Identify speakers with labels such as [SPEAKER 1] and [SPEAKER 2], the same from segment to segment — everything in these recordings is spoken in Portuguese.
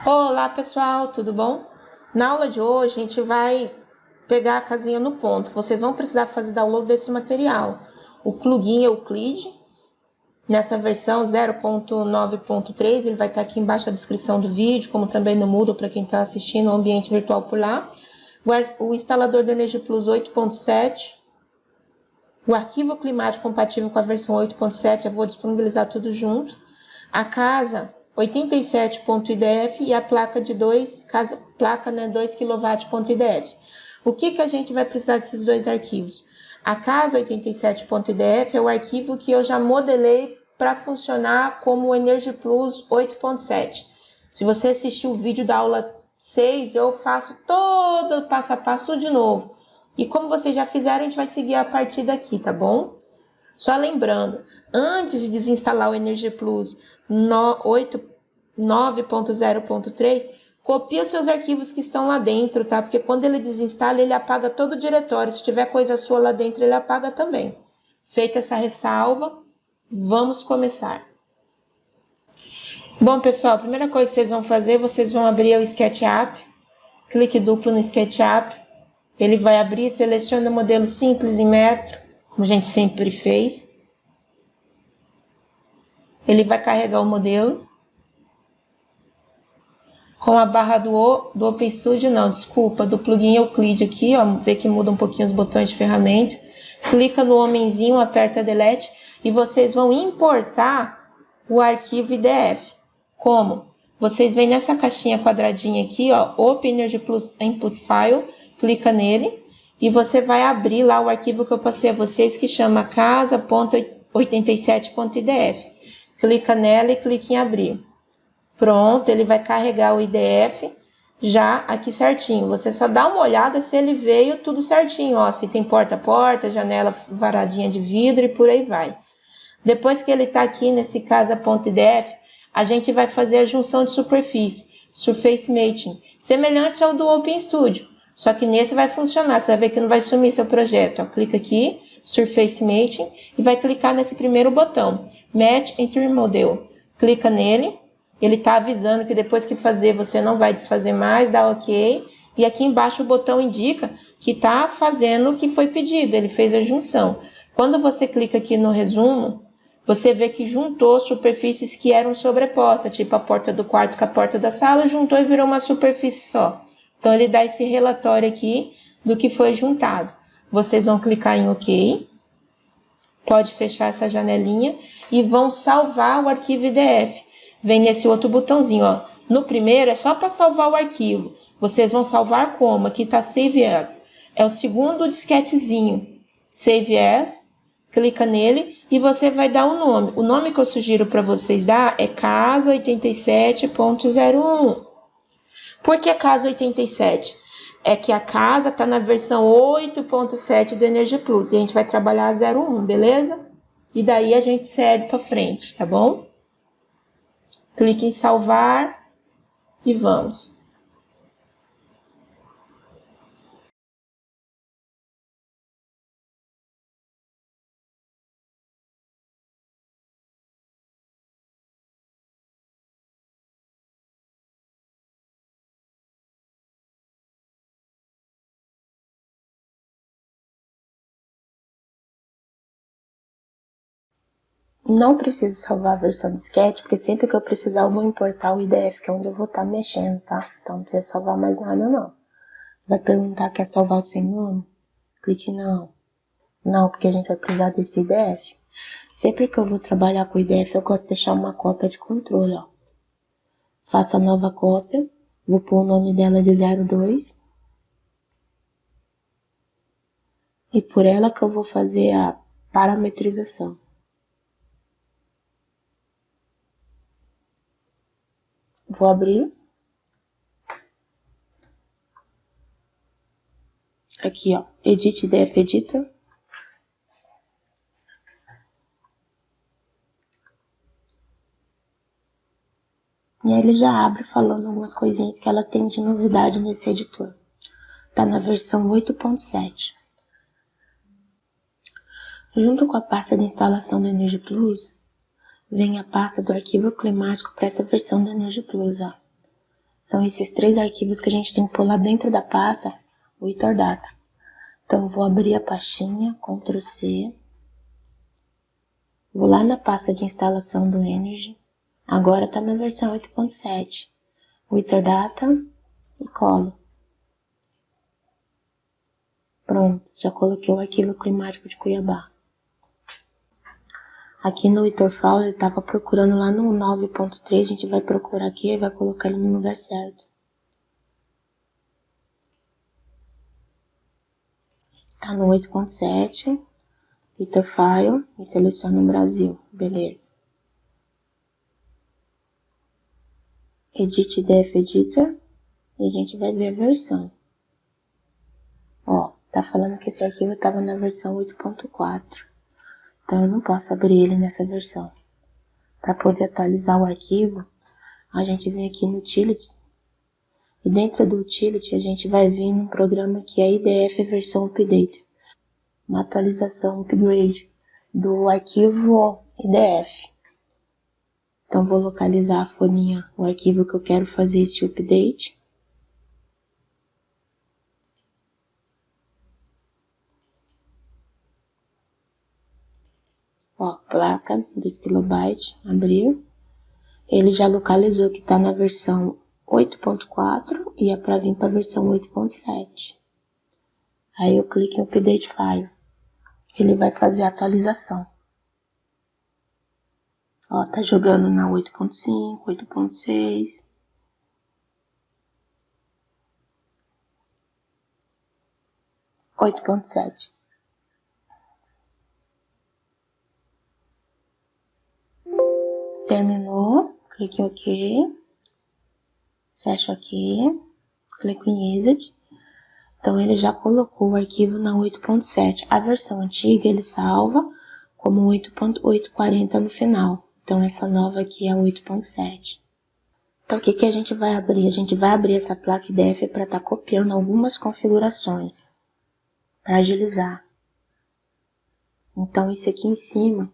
[SPEAKER 1] Olá pessoal, tudo bom? Na aula de hoje a gente vai pegar a casinha no ponto. Vocês vão precisar fazer download desse material. O plugin Euclid, nessa versão 0.9.3, ele vai estar aqui embaixo da descrição do vídeo, como também no Moodle para quem está assistindo o ambiente virtual por lá. O instalador do Energy Plus 8.7, o arquivo climático compatível com a versão 8.7, eu vou disponibilizar tudo junto. A casa 87.idf e a placa de 2 kW.idf. O que a gente vai precisar desses dois arquivos? A casa 87.idf é o arquivo que eu já modelei para funcionar como o Energy Plus 8.7. Se você assistiu o vídeo da aula 6, eu faço todo o passo a passo de novo. E como vocês já fizeram, a gente vai seguir a partir daqui, tá bom? Só lembrando, antes de desinstalar o Energy Plus 9.0.3, copia os seus arquivos que estão lá dentro, tá? Porque quando ele desinstala, ele apaga todo o diretório. Se tiver coisa sua lá dentro, ele apaga também. Feita essa ressalva, vamos começar. Bom, pessoal, a primeira coisa que vocês vão fazer, vocês vão abrir o SketchUp. Clique duplo no SketchUp. Ele vai abrir, seleciona o modelo simples em metro, como a gente sempre fez. Ele vai carregar o modelo. Com a barra do OpenStudio, não, desculpa, do plugin Euclid aqui, ó, vê que muda um pouquinho os botões de ferramenta. Clica no homenzinho, aperta Delete e vocês vão importar o arquivo IDF. Como? Vocês vêm nessa caixinha quadradinha aqui, ó, Open Energy Plus Input File, clica nele e você vai abrir lá o arquivo que eu passei a vocês, que chama casa.87.idf. Clica nela e clica em abrir. Pronto, ele vai carregar o IDF já aqui certinho. Você só dá uma olhada se ele veio tudo certinho, ó, se tem porta-porta, janela varadinha de vidro e por aí vai. Depois que ele está aqui nesse casa.idf, a gente vai fazer a junção de superfície, Surface Mating, semelhante ao do OpenStudio. Só que nesse vai funcionar, você vai ver que não vai sumir seu projeto. Ó, clica aqui, Surface Mating, e vai clicar nesse primeiro botão, Match Entre Model. Clica nele. Ele está avisando que depois que fazer, você não vai desfazer mais, dá OK. E aqui embaixo o botão indica que está fazendo o que foi pedido, ele fez a junção. Quando você clica aqui no resumo, você vê que juntou superfícies que eram sobrepostas, tipo a porta do quarto com a porta da sala, juntou e virou uma superfície só. Então ele dá esse relatório aqui do que foi juntado. Vocês vão clicar em OK. Pode fechar essa janelinha e vão salvar o arquivo IDF. Vem nesse outro botãozinho, ó. No primeiro é só para salvar o arquivo. Vocês vão salvar como? Aqui está Save As. É o segundo disquetezinho. Save As. Clica nele e você vai dar um nome. O nome que eu sugiro para vocês dar é Casa 87.01. Por que Casa 87? É que a casa está na versão 8.7 do Energy Plus. E a gente vai trabalhar 01, beleza? E daí a gente segue para frente, tá bom? Clique em salvar e vamos. Não preciso salvar a versão do Sketch, porque sempre que eu precisar eu vou importar o IDF, que é onde eu vou estar mexendo, tá? Então não precisa salvar mais nada não. Vai perguntar, quer salvar sem nome? Clique em não. Não, porque a gente vai precisar desse IDF. Sempre que eu vou trabalhar com o IDF, eu gosto de deixar uma cópia de controle, ó. Faça a nova cópia. Vou pôr o nome dela de 02. E por ela que eu vou fazer a parametrização. Vou abrir. Aqui, ó, Edit IDF Editor. E aí ele já abre falando algumas coisinhas que ela tem de novidade nesse editor. Tá na versão 8.7. Junto com a pasta de instalação do Energy Plus, vem a pasta do arquivo climático para essa versão do Energy Plus, ó. São esses 3 arquivos que a gente tem que pular dentro da pasta Witordata. Então, vou abrir a pastinha, Ctrl C. Vou lá na pasta de instalação do Energy. Agora está na versão 8.7. Witordata e colo. Pronto, já coloquei o arquivo climático de Cuiabá. Aqui no Witorfile ele estava procurando lá no 9.3, a gente vai procurar aqui e vai colocar ele no lugar certo. Tá no 8.7, Witorfile e seleciono o Brasil, beleza. Edit Def Editor e a gente vai ver a versão. Ó, tá falando que esse arquivo estava na versão 8.4. Então eu não posso abrir ele nessa versão. Para poder atualizar o arquivo, a gente vem aqui no Utilities. E dentro do Utility a gente vai vir num programa que é IDF versão Update. Uma atualização, upgrade do arquivo IDF. Então vou localizar a folhinha, o arquivo que eu quero fazer esse update. Ó, placa 2 KB, abriu. Ele já localizou que está na versão 8.4 e é para vir para a versão 8.7. Aí eu clico em Update File. Ele vai fazer a atualização. Ó, tá jogando na 8.5, 8.6. Terminou, clique em OK, fecho aqui, clico em Exit. Então ele já colocou o arquivo na 8.7. A versão antiga ele salva como 8.840 no final. Então essa nova aqui é a 8.7. Então o que a gente vai abrir? A gente vai abrir essa placa IDF para estar copiando algumas configurações, para agilizar. Então isso aqui em cima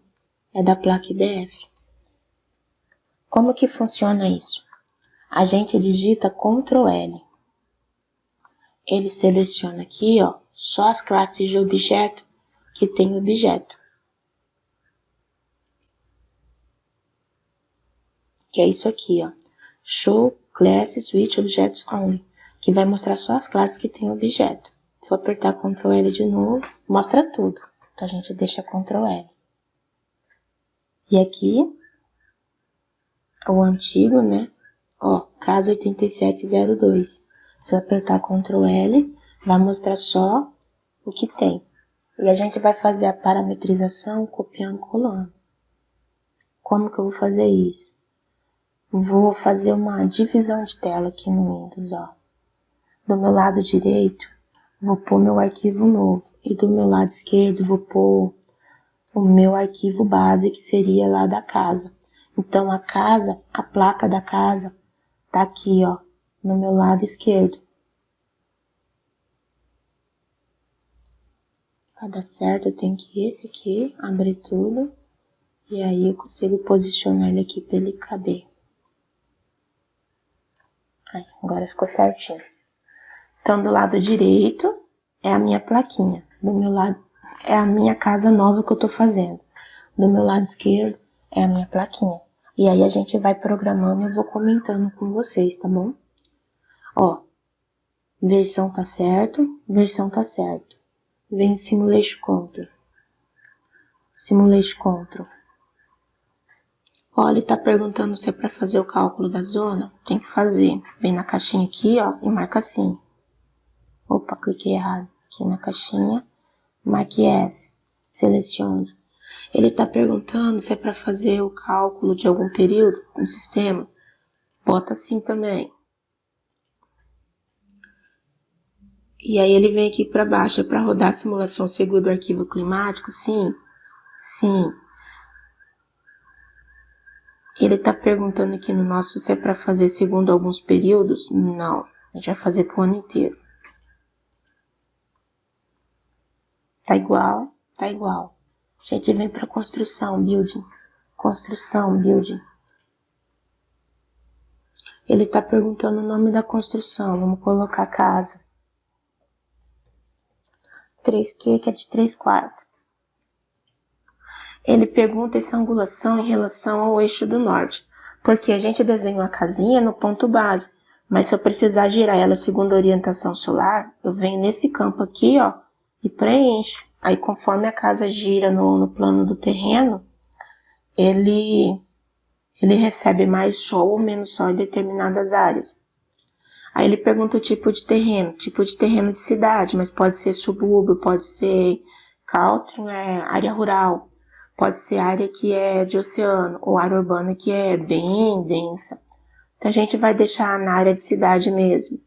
[SPEAKER 1] é da placa IDF. Como que funciona isso? A gente digita Ctrl L. Ele seleciona aqui, ó, só as classes de objeto que tem objeto. Que é isso aqui, ó. Show Class Switch Objects Only. Que vai mostrar só as classes que tem objeto. Se eu apertar Ctrl L de novo, mostra tudo. Então a gente deixa Ctrl L. E aqui, o antigo, né? Ó, caso 8702. Se eu apertar Ctrl L, vai mostrar só o que tem. E a gente vai fazer a parametrização copiando e colando. Como que eu vou fazer isso? Vou fazer uma divisão de tela aqui no Windows, ó. Do meu lado direito, vou pôr meu arquivo novo. E do meu lado esquerdo, vou pôr o meu arquivo base, que seria lá da casa. Então, a casa, a placa da casa, tá aqui, ó, no meu lado esquerdo. Para dar certo, eu tenho que esse aqui, abrir tudo. E aí eu consigo posicionar ele aqui para ele caber. Aí, agora ficou certinho. Então, do lado direito é a minha plaquinha. Do meu lado é a minha casa nova que eu tô fazendo. Do meu lado esquerdo é a minha plaquinha. E aí a gente vai programando e eu vou comentando com vocês, tá bom? Ó, versão tá certo, versão tá certo. Vem Simulation Control. Simulation Control. Ó, ele tá perguntando se é para fazer o cálculo da zona. Tem que fazer. Vem na caixinha aqui, ó, e marca assim. Opa, cliquei errado. Aqui na caixinha, marque S. Seleciono. Ele tá perguntando se é para fazer o cálculo de algum período no sistema. Bota assim também. E aí ele vem aqui para baixo, é para rodar a simulação segundo o arquivo climático? Sim. Sim. Ele tá perguntando aqui no nosso se é para fazer segundo alguns períodos? Não. A gente vai fazer pro ano inteiro. Tá igual? Tá igual. A gente vem para construção, building. Construção, building. Ele tá perguntando o nome da construção. Vamos colocar casa. 3Q, que é de 3 quartos. Ele pergunta essa angulação em relação ao eixo do norte, porque a gente desenhou a casinha no ponto base, mas se eu precisar girar ela segundo a orientação solar, eu venho nesse campo aqui, ó, e preencho. Aí conforme a casa gira no plano do terreno, ele recebe mais sol ou menos sol em determinadas áreas. Aí ele pergunta o tipo de terreno de cidade, mas pode ser subúrbio, pode ser country, área rural, pode ser área que é de oceano, ou área urbana que é bem densa. Então a gente vai deixar na área de cidade mesmo.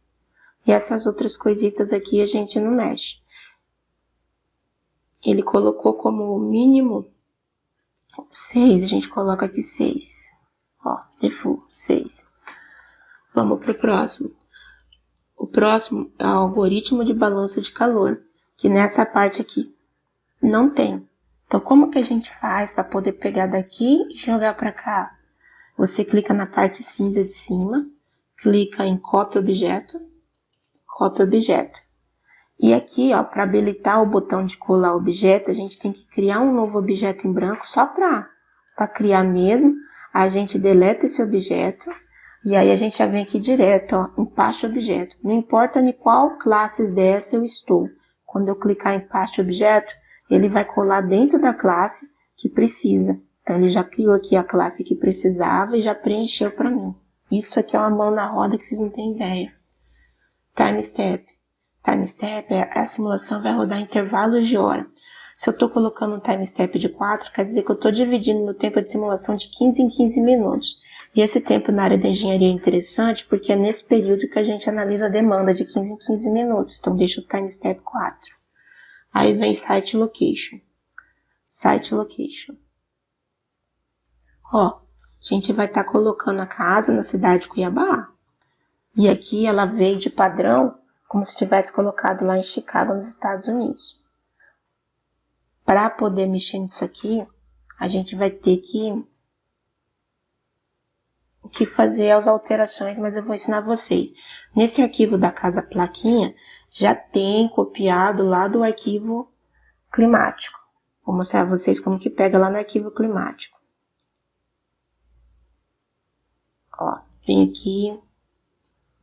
[SPEAKER 1] E essas outras coisitas aqui a gente não mexe. Ele colocou como mínimo 6, a gente coloca aqui 6. Ó, default, 6. Vamos pro próximo. O próximo é o algoritmo de balanço de calor, que nessa parte aqui não tem. Então, como que a gente faz para poder pegar daqui e jogar para cá? Você clica na parte cinza de cima, clica em cópia objeto. E aqui, ó, para habilitar o botão de colar objeto, a gente tem que criar um novo objeto em branco só para criar mesmo. A gente deleta esse objeto. E aí a gente já vem aqui direto, ó, em pasta objeto. Não importa em qual classes dessa eu estou. Quando eu clicar em pasta objeto, ele vai colar dentro da classe que precisa. Então ele já criou aqui a classe que precisava e já preencheu para mim. Isso aqui é uma mão na roda que vocês não têm ideia. Time step. Time step é a simulação vai rodar em intervalos de hora. Se eu estou colocando um time step de 4, quer dizer que eu estou dividindo meu tempo de simulação de 15 em 15 minutos. E esse tempo na área da engenharia é interessante porque é nesse período que a gente analisa a demanda de 15 em 15 minutos. Então, deixa o time step 4. Aí vem site location. Site location. Ó, a gente vai estar colocando a casa na cidade de Cuiabá. E aqui ela veio de padrão, como se tivesse colocado lá em Chicago, nos Estados Unidos. Para poder mexer nisso aqui, a gente vai ter que fazer as alterações, mas eu vou ensinar vocês. Nesse arquivo da casa plaquinha, já tem copiado lá do arquivo climático. Vou mostrar a vocês como que pega lá no arquivo climático. Ó, vem aqui,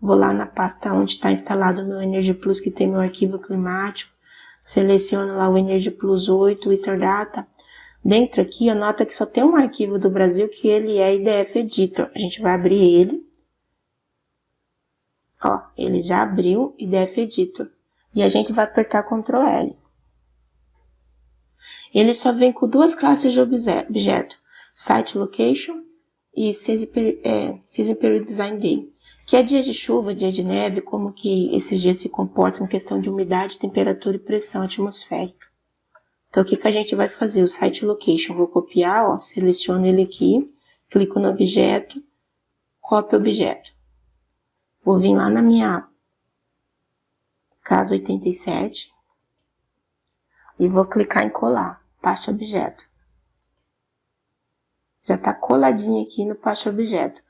[SPEAKER 1] vou lá na pasta onde está instalado o meu Energy Plus, que tem meu arquivo climático. Seleciono lá o Energy Plus 8, Witherdata. Dentro aqui, anota que só tem um arquivo do Brasil que ele é IDF Editor. A gente vai abrir ele. Ó, ele já abriu IDF Editor. E a gente vai apertar Ctrl L. Ele só vem com duas classes de objeto. Site Location e Season Period Design Day. Que é dias de chuva, dia de neve, como que esses dias se comportam em questão de umidade, temperatura e pressão atmosférica. Então, o que a gente vai fazer? O Site Location, vou copiar, ó, seleciono ele aqui, clico no objeto, copio objeto. Vou vir lá na minha casa 87 e vou clicar em colar, pasta objeto. Já está coladinho aqui no pasta objeto.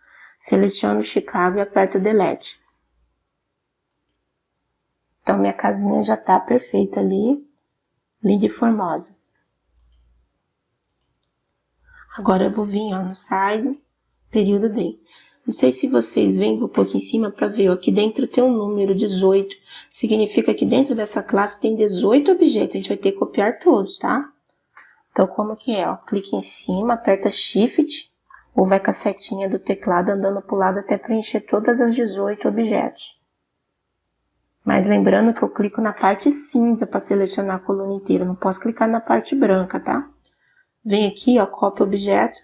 [SPEAKER 1] Seleciono Chicago e aperto Delete. Então, minha casinha já está perfeita ali, linda e formosa. Agora eu vou vir, ó, no Size, período Day. Não sei se vocês veem, vou pôr aqui em cima para ver, ó, aqui dentro tem um número 18. Significa que dentro dessa classe tem 18 objetos, a gente vai ter que copiar todos, tá? Então, como que é, ó? Clique em cima, aperta Shift, ou vai com a setinha do teclado andando pro lado até preencher todas as 18 objetos. Mas lembrando que eu clico na parte cinza para selecionar a coluna inteira, não posso clicar na parte branca, tá? Vem aqui, ó, copia objeto.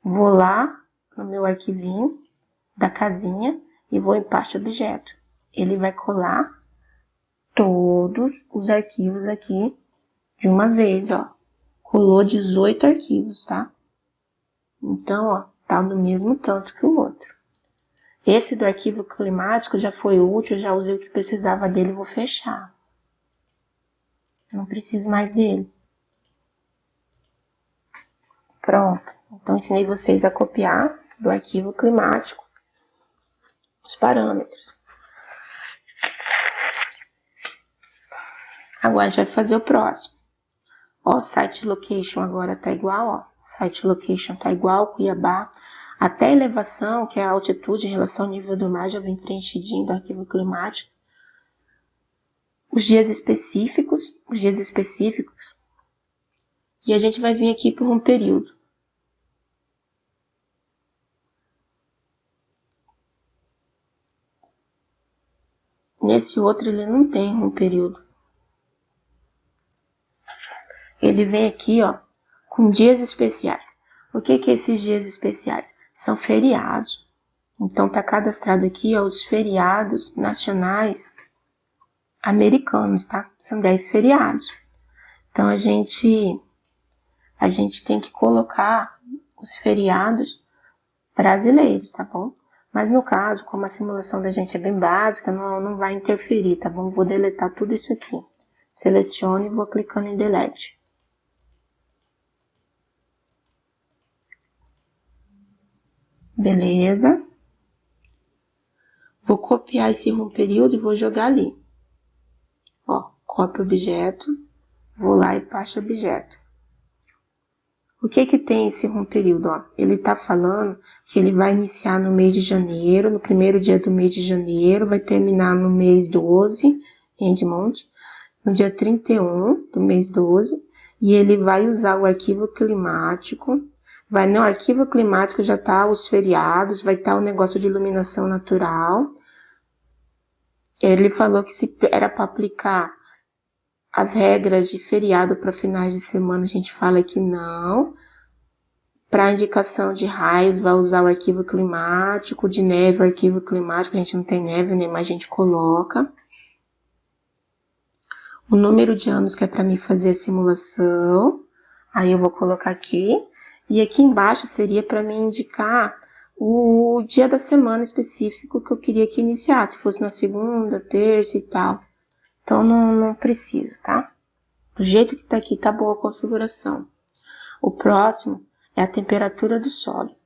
[SPEAKER 1] Vou lá no meu arquivinho da casinha e vou em pasta objeto. Ele vai colar todos os arquivos aqui de uma vez, ó. Colou 18 arquivos, tá? Então, ó, tá no mesmo tanto que o outro. Esse do arquivo climático já foi útil, já usei o que precisava dele, vou fechar. Não preciso mais dele. Pronto. Então, ensinei vocês a copiar do arquivo climático os parâmetros. Agora a gente vai fazer o próximo. Ó, site location agora tá igual, ó. Site location tá igual, Cuiabá. Até a elevação, que é a altitude em relação ao nível do mar, já vem preenchidinho do arquivo climático. Os dias específicos. E a gente vai vir aqui por um período. Nesse outro ele não tem um período. Ele vem aqui, ó, com dias especiais. O que é esses dias especiais? São feriados. Então tá cadastrado aqui, ó, os feriados nacionais americanos, tá? São 10 feriados. Então a gente tem que colocar os feriados brasileiros, tá bom? Mas no caso, como a simulação da gente é bem básica, não vai interferir, tá bom? Vou deletar tudo isso aqui. Selecione e vou clicando em delete. Beleza. Vou copiar esse room período e vou jogar ali. Ó, copia o objeto, vou lá e passo o objeto. O que tem esse room período? Ó, ele tá falando que ele vai iniciar no mês de janeiro, no primeiro dia do mês de janeiro, vai terminar no mês 12, Endmonth, no dia 31 do mês 12, e ele vai usar o arquivo climático. No arquivo climático já tá os feriados, vai estar o negócio de iluminação natural. Ele falou que se era para aplicar as regras de feriado para finais de semana, a gente fala que não. Para indicação de raios, vai usar o arquivo climático, de neve, o arquivo climático, a gente não tem neve, né, mas a gente coloca. O número de anos que é para mim fazer a simulação, aí eu vou colocar aqui. E aqui embaixo seria para mim indicar o dia da semana específico que eu queria que iniciasse, se fosse na segunda, terça e tal. Então não preciso, tá? Do jeito que tá aqui, tá boa a configuração. O próximo é a temperatura do solo.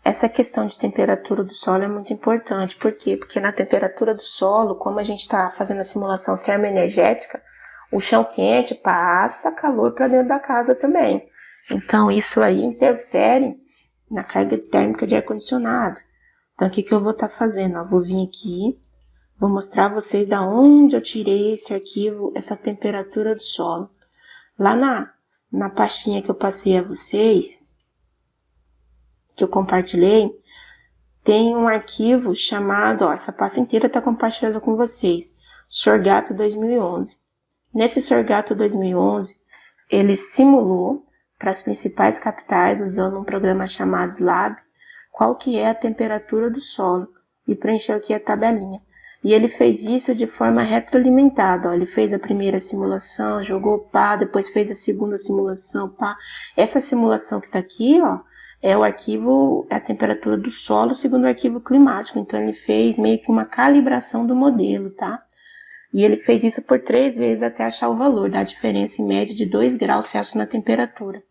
[SPEAKER 1] Essa questão de temperatura do solo é muito importante. Por quê? Porque na temperatura do solo, como a gente está fazendo a simulação termoenergética, o chão quente passa calor para dentro da casa também. Então, isso aí interfere na carga térmica de ar-condicionado. Então, o que eu vou estar fazendo? Eu vou vir aqui, vou mostrar a vocês da onde eu tirei esse arquivo, essa temperatura do solo. Lá na pastinha que eu passei a vocês, que eu compartilhei, tem um arquivo chamado, ó, essa pasta inteira está compartilhada com vocês, Sorgato 2011. Nesse Sorgato 2011, ele simulou para as principais capitais, usando um programa chamado SLAB, qual que é a temperatura do solo, e preencheu aqui a tabelinha. E ele fez isso de forma retroalimentada, ó. Ele fez a primeira simulação, jogou pá, depois fez a segunda simulação, pá. Essa simulação que está aqui, ó, é o arquivo, é a temperatura do solo segundo o arquivo climático. Então, ele fez meio que uma calibração do modelo, tá? E ele fez isso por 3 vezes até achar o valor da diferença em média de 2 graus Celsius na temperatura.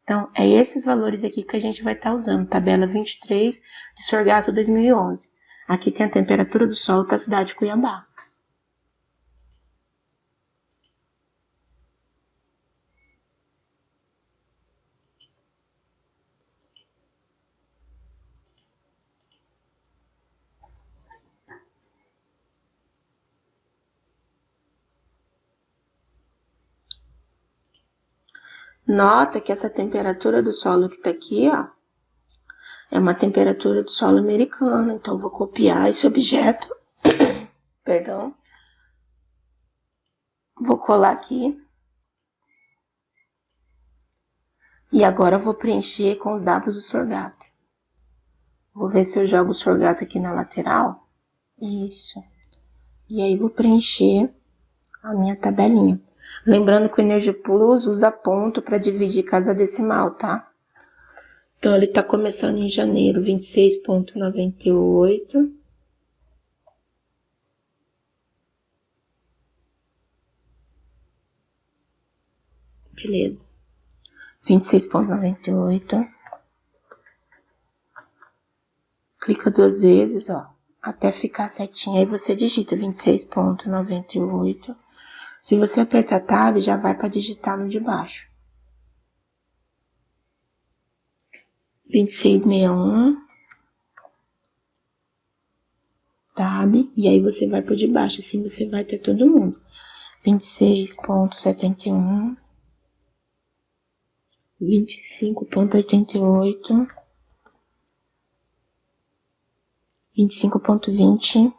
[SPEAKER 1] Então, é esses valores aqui que a gente vai estar usando. Tabela 23 de Sorgato 2011. Aqui tem a temperatura do solo para a cidade de Cuiabá. Nota que essa temperatura do solo que está aqui, ó, é uma temperatura do solo americana. Então, vou copiar esse objeto. Perdão. Vou colar aqui. E agora eu vou preencher com os dados do Sorgato. Vou ver se eu jogo o Sorgato aqui na lateral. Isso. E aí vou preencher a minha tabelinha. Lembrando que o EnergiPlus usa ponto para dividir casa decimal, tá? Então, ele está começando em janeiro, 26,98. Beleza. 26,98. clica 2 vezes, ó, até ficar certinho. Aí você digita 26,98. Se você apertar Tab, já vai para digitar no de baixo. 2661. Tab, e aí você vai por de baixo, assim você vai ter todo mundo. 26,71. 25,88. 25,20.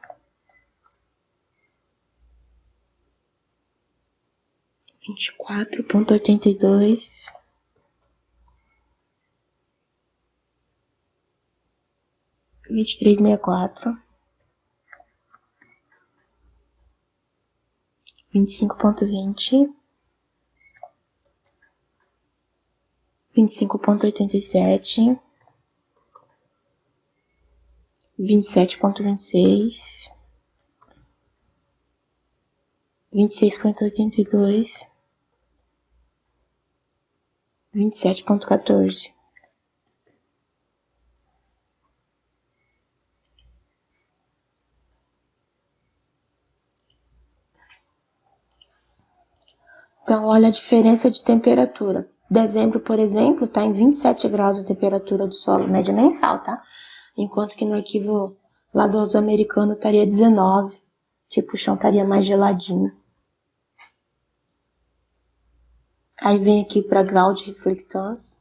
[SPEAKER 1] 24,82. 23,64. 25,20. 25,87. 27,26. 26,82. 27,14. Então, olha a diferença de temperatura. Dezembro, por exemplo, está em 27 graus a temperatura do solo, média mensal, tá? Enquanto que no arquivo lá do uso americano estaria 19. Tipo, o chão estaria mais geladinho. Aí vem aqui para grau de reflectância.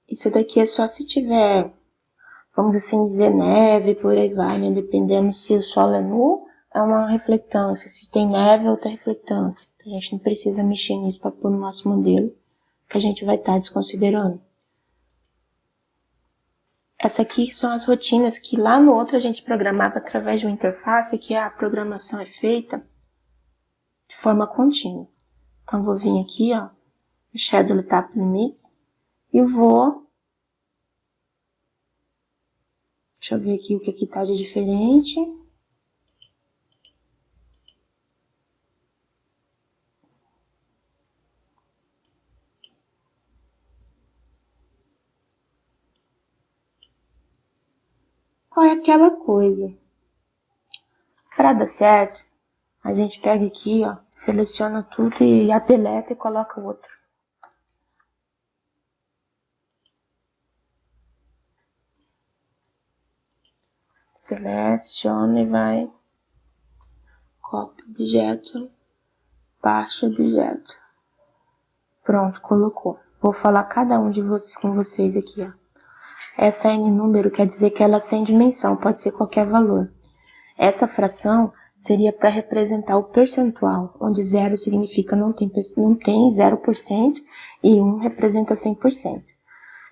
[SPEAKER 1] Isso daqui é só se tiver, vamos assim dizer, neve, por aí vai, né? Dependendo se o solo é nu, é uma reflectância. Se tem neve, é outra reflectância. A gente não precisa mexer nisso para pôr no nosso modelo, que a gente vai estar desconsiderando. Essa aqui são as rotinas que lá no outro a gente programava através de uma interface, que a programação é feita de forma contínua. Então, vou vir aqui, ó, no Schedule Tap Limits, e vou... Deixa eu ver aqui o que aqui tá de diferente. Olha aquela coisa. Para dar certo, a gente pega aqui, ó, seleciona tudo e a deleta e coloca outro. Seleciona e vai, copia objeto, baixa objeto. Pronto, colocou. Vou falar cada um de vocês com vocês aqui, ó. Essa N número quer dizer que ela é sem dimensão, pode ser qualquer valor. Essa fração seria para representar o percentual, onde 0 significa não tem 0% e 1 representa 100%.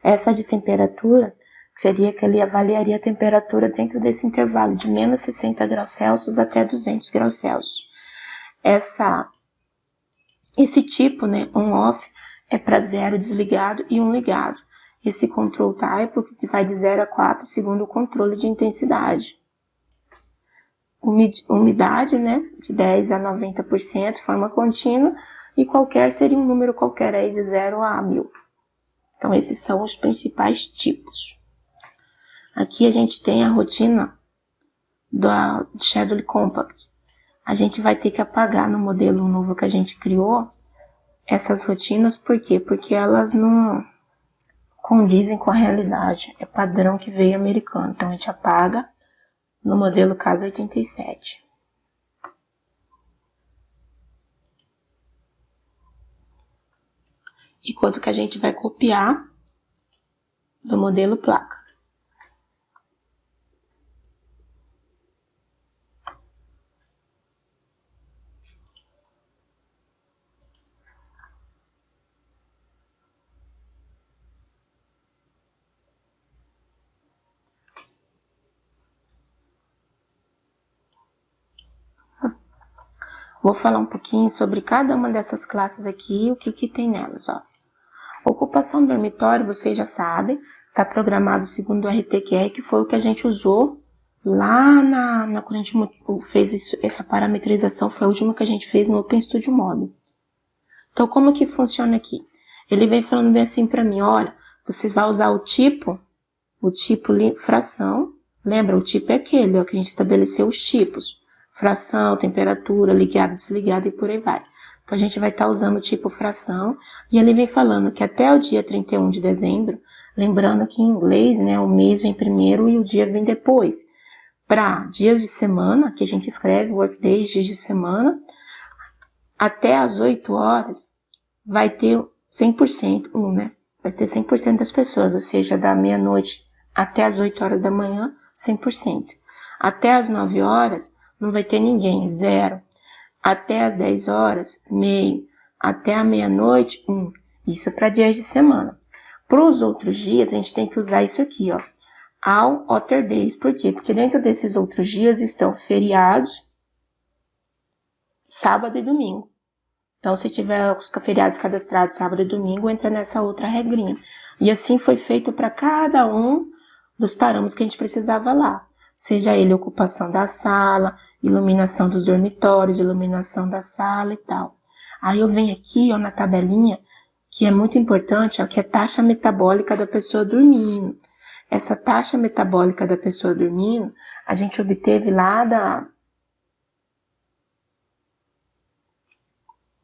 [SPEAKER 1] Essa de temperatura seria que ele avaliaria a temperatura dentro desse intervalo de menos 60 graus Celsius até 200 graus Celsius. Esse tipo, né, on-off, é para 0 desligado e 1 ligado. Esse control type que vai de 0 a 4 segundo o controle de intensidade. Umidade, né, de 10 a 90%, forma contínua, e qualquer seria um número qualquer aí de 0 a 1000. Então, esses são os principais tipos. Aqui a gente tem a rotina do Schedule Compact. A gente vai ter que apagar no modelo novo que a gente criou essas rotinas, por quê? Porque elas não condizem com a realidade. É padrão que veio americano. Então, a gente apaga no modelo CAS 87. Enquanto que a gente vai copiar do modelo placa. Vou falar um pouquinho sobre cada uma dessas classes aqui e o que tem nelas, ó. Ocupação do dormitório, vocês já sabem, está programado segundo o RTQR, que foi o que a gente usou lá quando a gente fez essa parametrização, foi a última que a gente fez no Open Studio Model. Então, como que funciona aqui? Ele vem falando bem assim para mim, olha, você vai usar o tipo o tipo fração. Lembra, o tipo é aquele, ó, que a gente estabeleceu os tipos. Fração, temperatura, ligado, desligado e por aí vai. Então, a gente vai estar usando o tipo fração. E ele vem falando que até o dia 31 de dezembro, lembrando que em inglês, né, o mês vem primeiro e o dia vem depois. Para dias de semana, que a gente escreve workdays, dias de semana, até as 8 horas, vai ter 100%, né? Vai ter 100% das pessoas, ou seja, da meia-noite até as 8 horas da manhã, 100%. Até as 9 horas, não vai ter ninguém, 0. Até as 10 horas, meio. Até a meia-noite, 1. Isso para dias de semana. Para os outros dias, a gente tem que usar isso aqui, ó. All other days. Por quê? Porque dentro desses outros dias estão feriados, sábado e domingo. Então, se tiver os feriados cadastrados sábado e domingo, entra nessa outra regrinha. E assim foi feito para cada um dos parâmetros que a gente precisava lá. Seja ele ocupação da sala, iluminação dos dormitórios, iluminação da sala e tal. Aí eu venho aqui, ó, na tabelinha, que é muito importante, ó, que é taxa metabólica da pessoa dormindo. Essa taxa metabólica da pessoa dormindo, a gente obteve lá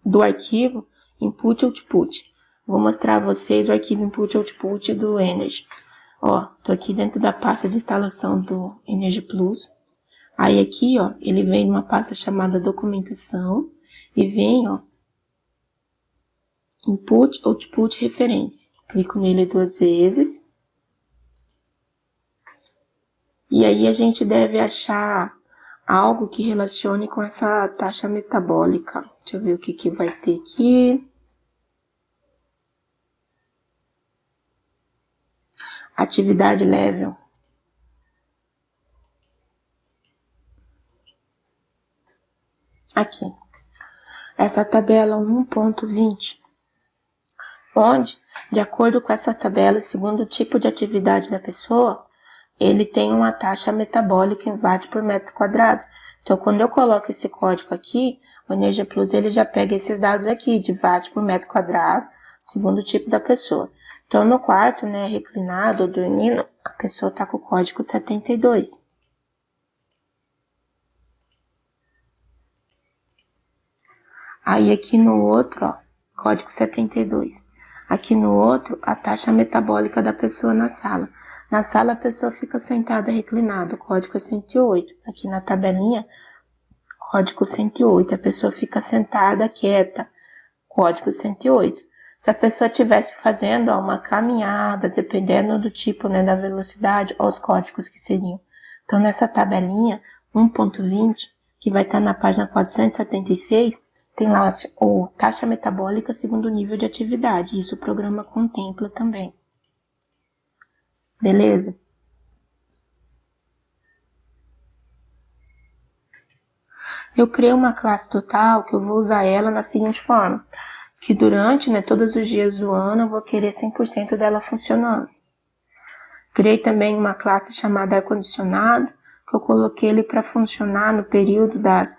[SPEAKER 1] do arquivo Input-Output. Vou mostrar a vocês o arquivo Input-Output do Energy. Ó, tô aqui dentro da pasta de instalação do Energy Plus. Aí aqui, ó, ele vem numa pasta chamada documentação e vem, ó, Input-Output referência. Clico nele 2 vezes. E aí a gente deve achar algo que relacione com essa taxa metabólica. Deixa eu ver o que vai ter aqui. Atividade level. Aqui. Essa tabela 1.20. Onde, de acordo com essa tabela, segundo o tipo de atividade da pessoa, ele tem uma taxa metabólica em watt por metro quadrado. Então, quando eu coloco esse código aqui, o Energia Plus ele já pega esses dados aqui, de watt por metro quadrado, segundo o tipo da pessoa. Então, no quarto, né, reclinado ou dormindo, a pessoa está com o código 72. Aí, aqui no outro, ó, código 72. Aqui no outro, a taxa metabólica da pessoa na sala. Na sala, a pessoa fica sentada reclinada, o código é 108. Aqui na tabelinha, código 108. A pessoa fica sentada, quieta, código 108. Se a pessoa estivesse fazendo uma caminhada, dependendo do tipo, né, da velocidade, ó, os códigos que seriam. Então, nessa tabelinha 1.20, que vai estar na página 476, tem lá a taxa metabólica segundo o nível de atividade. Isso o programa contempla também. Beleza? Eu criei uma classe total que eu vou usar ela da seguinte forma. Que durante, né, todos os dias do ano eu vou querer 100% dela funcionando. Criei também uma classe chamada ar-condicionado, que eu coloquei ele para funcionar no período das,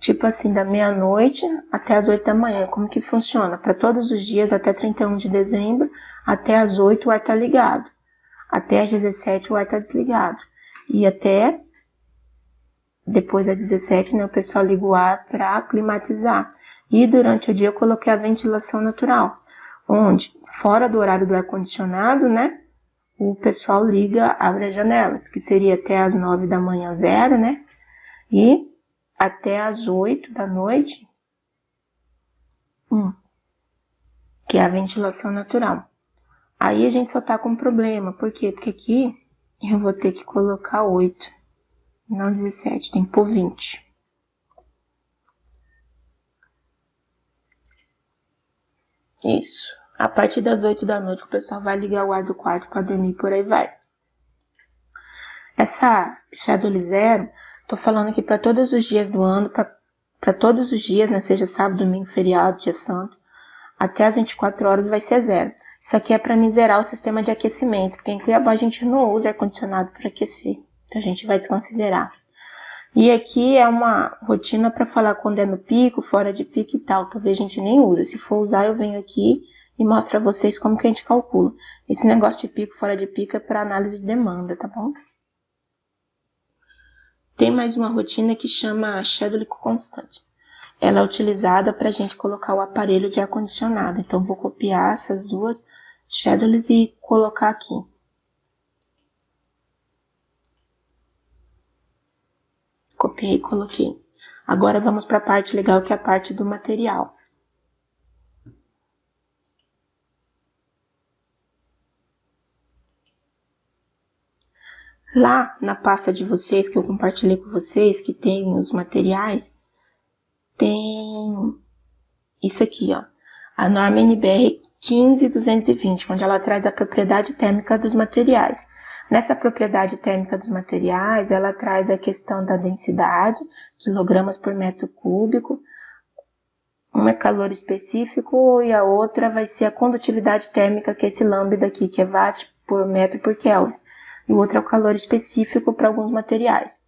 [SPEAKER 1] tipo assim, da meia-noite até as 8 da manhã. Como que funciona? Para todos os dias até 31 de dezembro, até as 8 o ar tá ligado. Até as 17 o ar tá desligado. E até depois das 17, né, o pessoal liga o ar para climatizar. E durante o dia eu coloquei a ventilação natural, onde, fora do horário do ar-condicionado, né, o pessoal liga, abre as janelas, que seria até as 9 da manhã 0, né, e até as 8 da noite 1, que é a ventilação natural. Aí a gente só tá com um problema, por quê? Porque aqui eu vou ter que colocar 8, não 17, tem que pôr 20. Isso. A partir das 8 da noite o pessoal vai ligar o ar do quarto para dormir, por aí vai. Essa Schedule 0, tô falando aqui para todos os dias do ano, para todos os dias, né, seja sábado, domingo, feriado, dia santo, até as 24 horas vai ser 0. Isso aqui é para me zerar o sistema de aquecimento, porque em Cuiabá a gente não usa ar-condicionado para aquecer, então a gente vai desconsiderar. E aqui é uma rotina para falar quando é no pico, fora de pico e tal. Talvez a gente nem use. Se for usar, eu venho aqui e mostro a vocês como que a gente calcula. Esse negócio de pico fora de pico é para análise de demanda, tá bom? Tem mais uma rotina que chama Schedule constante. Ela é utilizada para a gente colocar o aparelho de ar-condicionado. Então, vou copiar essas duas schedules e colocar aqui. Copiei e coloquei. Agora vamos para a parte legal, que é a parte do material. Lá na pasta de vocês, que eu compartilhei com vocês, que tem os materiais, tem isso aqui, ó. A norma NBR 15220, onde ela traz a propriedade térmica dos materiais. Nessa propriedade térmica dos materiais, ela traz a questão da densidade, quilogramas por metro cúbico. Uma é calor específico e a outra vai ser a condutividade térmica, que é esse lambda aqui, que é watt por metro por Kelvin. E o outro é o calor específico para alguns materiais.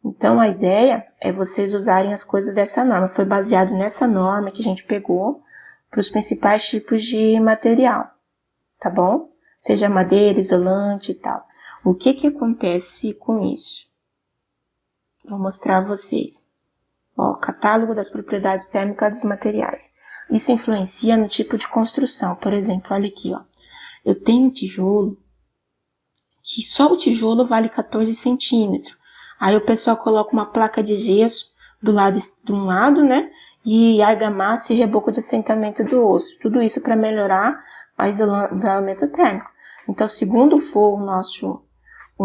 [SPEAKER 1] Então, a ideia é vocês usarem as coisas dessa norma. Foi baseado nessa norma que a gente pegou para os principais tipos de material, tá bom? Seja madeira, isolante e tal. O que que acontece com isso? Vou mostrar a vocês. Ó, catálogo das propriedades térmicas dos materiais. Isso influencia no tipo de construção. Por exemplo, olha aqui, ó. Eu tenho um tijolo que só o tijolo vale 14 centímetros. Aí o pessoal coloca uma placa de gesso de um lado, né? E argamassa e reboco de assentamento do osso. Tudo isso para melhorar o isolamento térmico. Então, segundo for o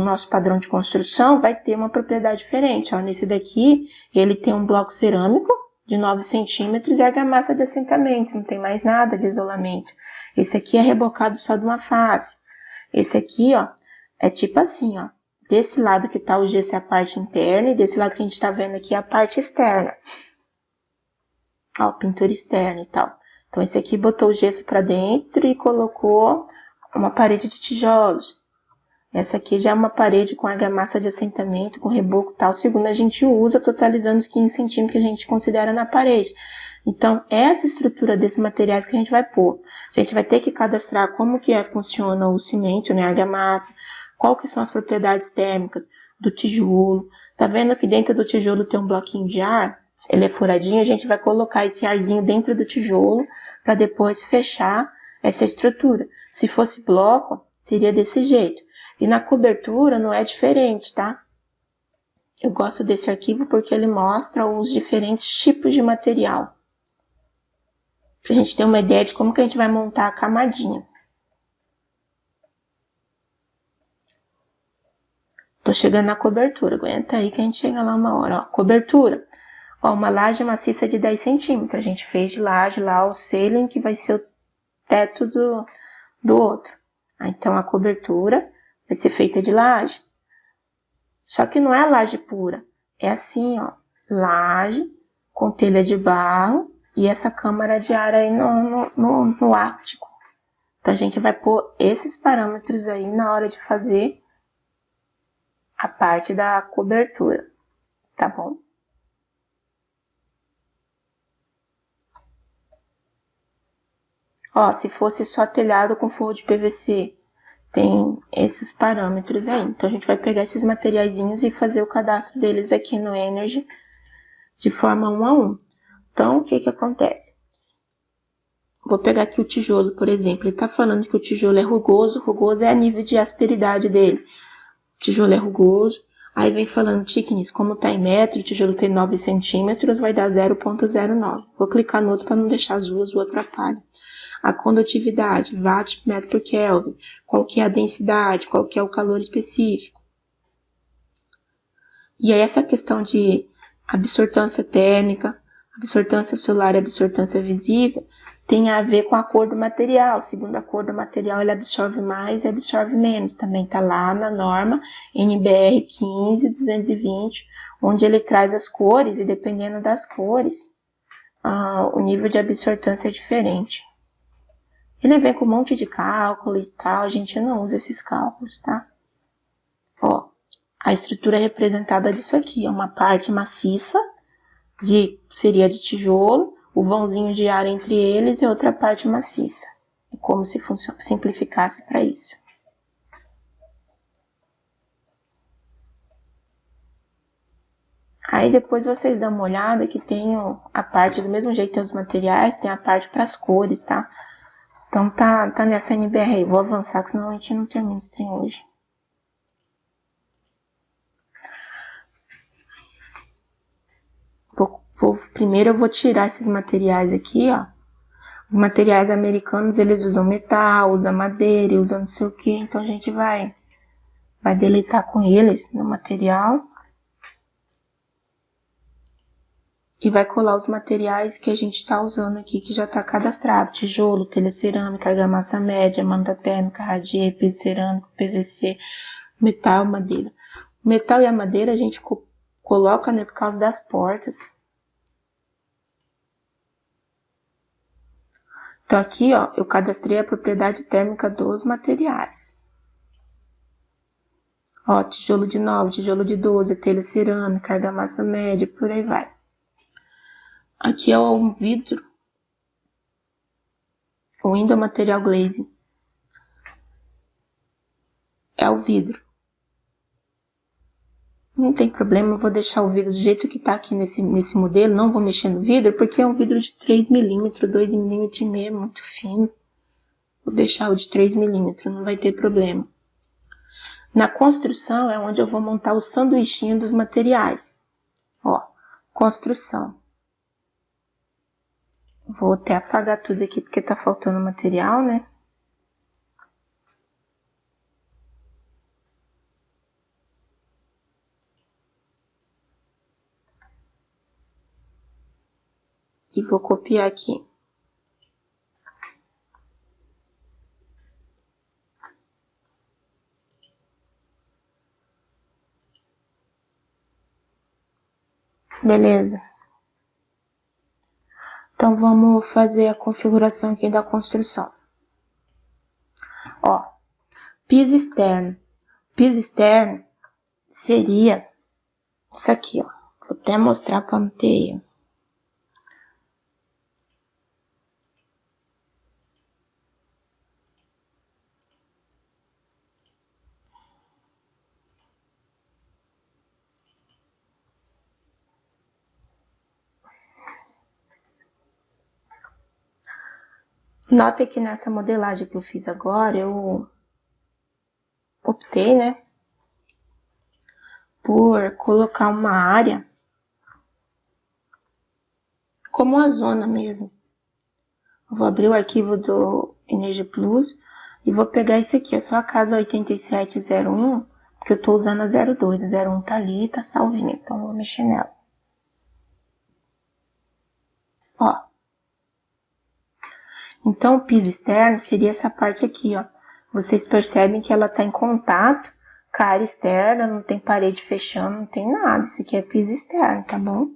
[SPEAKER 1] nosso padrão de construção, vai ter uma propriedade diferente. Ó, nesse daqui, ele tem um bloco cerâmico de 9 centímetros e argamassa de assentamento. Não tem mais nada de isolamento. Esse aqui é rebocado só de uma face. Esse aqui, ó, é tipo assim, ó. Desse lado que tá o gesso é a parte interna e desse lado que a gente tá vendo aqui é a parte externa. Ó, pintura externa e tal. Então, esse aqui botou o gesso para dentro e colocou uma parede de tijolos. Essa aqui já é uma parede com argamassa de assentamento, com reboco e tal. Segundo a gente usa, totalizando os 15 centímetros que a gente considera na parede. Então, essa estrutura desses materiais que a gente vai pôr. A gente vai ter que cadastrar como que funciona o cimento, né, a argamassa, qual que são as propriedades térmicas do tijolo. Tá vendo que dentro do tijolo tem um bloquinho de ar? Ele é furadinho, a gente vai colocar esse arzinho dentro do tijolo para depois fechar essa estrutura. Se fosse bloco, seria desse jeito. E na cobertura não é diferente, tá? Eu gosto desse arquivo porque ele mostra os diferentes tipos de material. Pra gente ter uma ideia de como que a gente vai montar a camadinha. Tô chegando na cobertura, aguenta aí que a gente chega lá uma hora, ó. Cobertura. Ó, uma laje maciça de 10 centímetros. A gente fez de laje lá o ceiling, que vai ser o teto do outro. Então, a cobertura vai ser feita de laje. Só que não é laje pura. É assim, ó. Laje com telha de barro e essa câmara de ar aí no ático. Então, a gente vai pôr esses parâmetros aí na hora de fazer a parte da cobertura, tá bom? Ó, se fosse só telhado com forro de PVC, tem esses parâmetros aí. Então, a gente vai pegar esses materiaizinhos e fazer o cadastro deles aqui no Energy de forma 1 a 1. Então, o que que acontece? Vou pegar aqui o tijolo, por exemplo. Ele tá falando que o tijolo é rugoso. Rugoso é a nível de asperidade dele. O tijolo é rugoso. Aí vem falando thickness, como tá em metro, o tijolo tem 9 centímetros, vai dar 0,09. Vou clicar no outro para não deixar azul, o azul atrapalha. A condutividade, watt por metro por Kelvin. Qual que é a densidade, qual que é o calor específico. E aí essa questão de absortância térmica, absortância solar e absortância visível, tem a ver com a cor do material. Segundo a cor do material, ele absorve mais e absorve menos. Também está lá na norma NBR 15220, onde ele traz as cores e dependendo das cores, o nível de absortância é diferente. Ele vem com um monte de cálculo e tal, a gente não usa esses cálculos, tá? Ó, a estrutura é representada disso aqui, é uma parte maciça, seria de tijolo, o vãozinho de ar entre eles e outra parte maciça. É como se simplificasse para isso. Aí depois vocês dão uma olhada que tem a parte, do mesmo jeito tem os materiais, tem a parte para as cores, tá? Então tá nessa NBR aí. Vou avançar, que senão a gente não termina esse trem hoje. Primeiro eu vou tirar esses materiais aqui, ó. Os materiais americanos, eles usam metal, usam madeira, usam não sei o que. Então a gente vai deletar com eles no material. E vai colar os materiais que a gente está usando aqui, que já está cadastrado. Tijolo, telha cerâmica, argamassa média, manta térmica, radier, piso cerâmico, PVC, metal, madeira. O metal e a madeira a gente coloca, né, por causa das portas. Então aqui, ó, eu cadastrei a propriedade térmica dos materiais. Ó, tijolo de 9, tijolo de 12, telha cerâmica, argamassa média, por aí vai. Aqui é o vidro, o window material glaze. É o vidro. Não tem problema, eu vou deixar o vidro do jeito que tá aqui nesse modelo, não vou mexer no vidro, porque é um vidro de 3 mm, 2,5 mm, muito fino. Vou deixar o de 3 mm, não vai ter problema. Na construção é onde eu vou montar o sanduichinho dos materiais. Ó, construção. Vou até apagar tudo aqui, porque tá faltando material, né? E vou copiar aqui. Beleza. Então, vamos fazer a configuração aqui da construção. Ó, piso externo. Piso externo seria isso aqui, ó. Vou até mostrar para não ter erro. Notem que nessa modelagem que eu fiz agora, eu optei, né, por colocar uma área como a zona mesmo. Eu vou abrir o arquivo do Energy Plus e vou pegar esse aqui, é só a casa 8701, porque eu tô usando a 02, a 01 tá ali, tá salvinha, então eu vou mexer nela. Ó. Então, o piso externo seria essa parte aqui, ó. Vocês percebem que ela tá em contato com a área externa, não tem parede fechando, não tem nada. Isso aqui é piso externo, tá bom?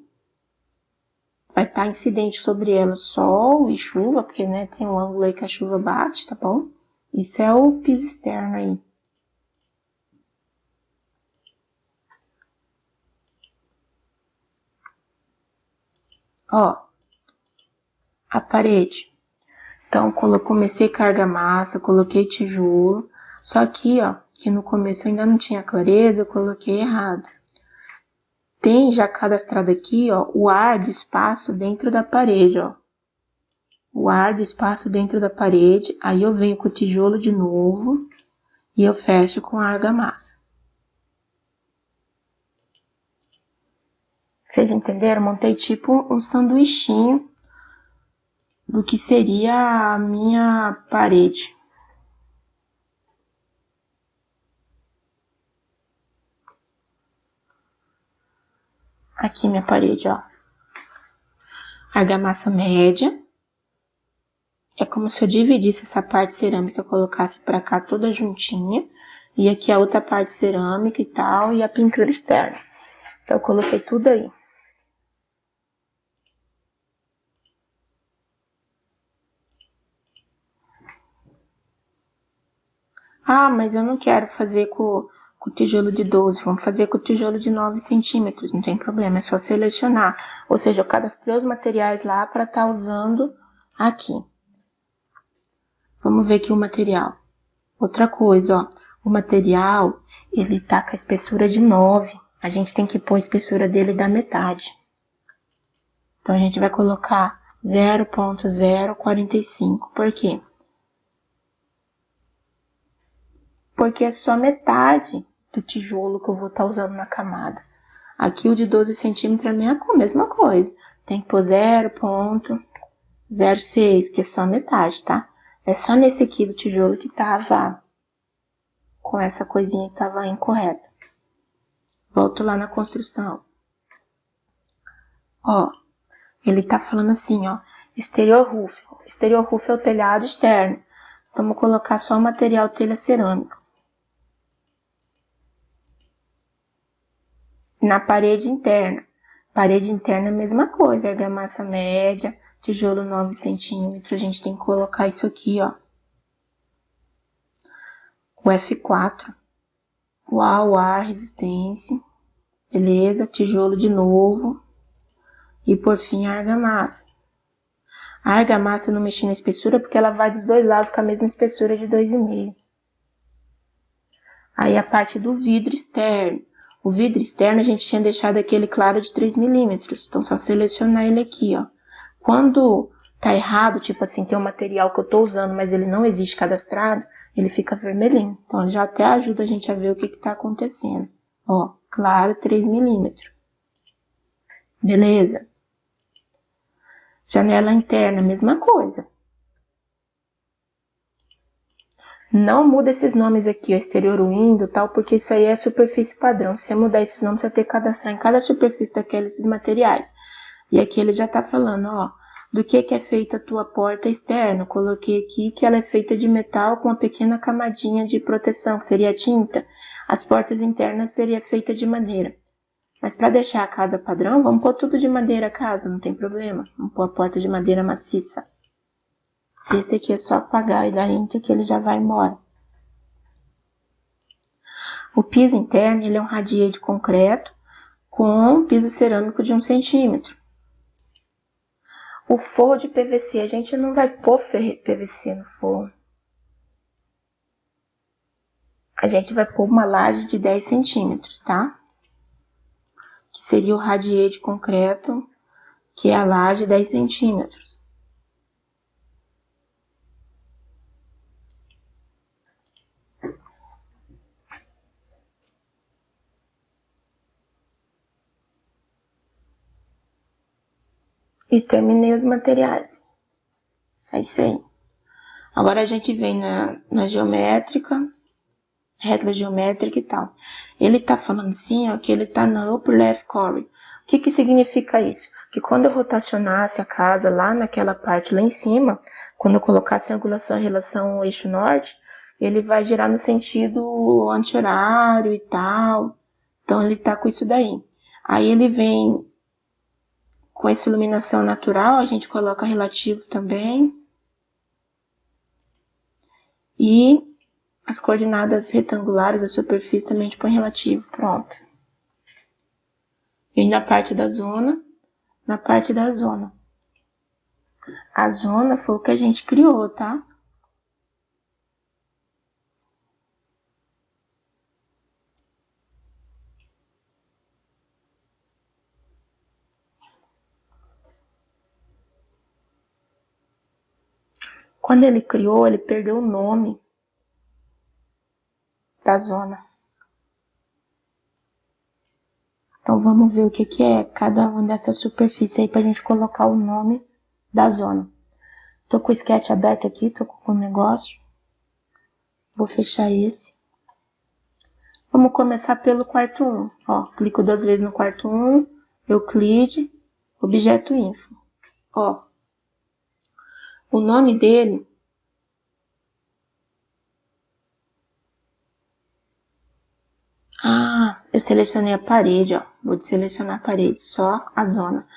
[SPEAKER 1] Vai estar incidente sobre ela sol e chuva, porque, né, tem um ângulo aí que a chuva bate, tá bom? Isso é o piso externo aí. Ó, a parede. Então, comecei com argamassa, coloquei tijolo, só que, ó, que no começo eu ainda não tinha clareza, eu coloquei errado. Tem já cadastrado aqui, ó, o ar do espaço dentro da parede, ó. O ar do espaço dentro da parede, aí eu venho com o tijolo de novo e eu fecho com a argamassa. Vocês entenderam? Montei tipo um sanduichinho do que seria a minha parede. Aqui minha parede, ó. Argamassa média. É como se eu dividisse essa parte cerâmica, colocasse pra cá toda juntinha. E aqui a outra parte cerâmica e tal, e a pintura externa. Então eu coloquei tudo aí. Ah, mas eu não quero fazer com tijolo de 12, vamos fazer com tijolo de 9 centímetros, não tem problema, é só selecionar. Ou seja, eu cadastrei os materiais lá para estar usando aqui. Vamos ver aqui o material. Outra coisa, ó. O material, ele tá com a espessura de 9. A gente tem que pôr a espessura dele da metade. Então, a gente vai colocar 0,045. Por quê? Porque é só metade do tijolo que eu vou estar usando na camada. Aqui o de 12 centímetros é a mesma coisa. Tem que pôr 0,06, porque é só metade, tá? É só nesse aqui do tijolo que tava com essa coisinha que tava incorreta. Volto lá na construção. Ó, ele tá falando assim, ó, exterior roof. Exterior roof é o telhado externo. Vamos colocar só o material telha cerâmica. Na parede interna. Parede interna é a mesma coisa, argamassa média, tijolo 9 centímetros. A gente tem que colocar isso aqui, ó. O F4. O ar, resistência. Beleza, tijolo de novo. E por fim a argamassa. A argamassa eu não mexi na espessura porque ela vai dos dois lados com a mesma espessura de 2,5. Aí a parte do vidro externo. O vidro externo a gente tinha deixado aquele claro de 3 milímetros. Então só selecionar ele aqui, ó. Quando tá errado, tipo assim, tem um material que eu tô usando, mas ele não existe cadastrado, ele fica vermelhinho. Então ele já até ajuda a gente a ver o que tá acontecendo. Ó, claro, 3 milímetros. Beleza? Janela interna, mesma coisa. Não muda esses nomes aqui, ó, exterior window e tal, porque isso aí é superfície padrão. Se você mudar esses nomes, você vai ter que cadastrar em cada superfície daqueles esses materiais. E aqui ele já tá falando, ó, do que é feita a tua porta externa. Eu coloquei aqui que ela é feita de metal com uma pequena camadinha de proteção, que seria a tinta. As portas internas seria feita de madeira. Mas para deixar a casa padrão, vamos pôr tudo de madeira a casa, não tem problema. Vamos pôr a porta de madeira maciça. Esse aqui é só apagar e dar enter que ele já vai embora. O piso interno, ele é um radier de concreto com piso cerâmico de 1 centímetro. O forro de PVC, a gente não vai pôr PVC no forro. A gente vai pôr uma laje de 10 centímetros, tá? Que seria o radier de concreto, que é a laje 10 centímetros. E terminei os materiais. É isso aí. Agora a gente vem na geométrica, regra geométrica e tal. Ele tá falando assim, ó, que ele tá na upper left corner. O que que significa isso? Que quando eu rotacionasse a casa lá naquela parte lá em cima, quando eu colocasse a angulação em relação ao eixo norte, ele vai girar no sentido anti-horário e tal. Então ele tá com isso daí. Aí ele vem com essa iluminação natural, a gente coloca relativo também. E as coordenadas retangulares da superfície também a gente põe relativo. Pronto. E na parte da zona, a zona foi o que a gente criou, tá? Quando ele criou, ele perdeu o nome da zona. Então, vamos ver o que que é cada uma dessas superfícies aí pra gente colocar o nome da zona. Tô com o sketch aberto aqui, tô com o negócio. Vou fechar esse. Vamos começar pelo quarto 1. Ó, clico 2 vezes no quarto 1, Euclide, objeto info. Ó, o nome dele eu selecionei a parede, ó. Vou selecionar a parede, só a zona.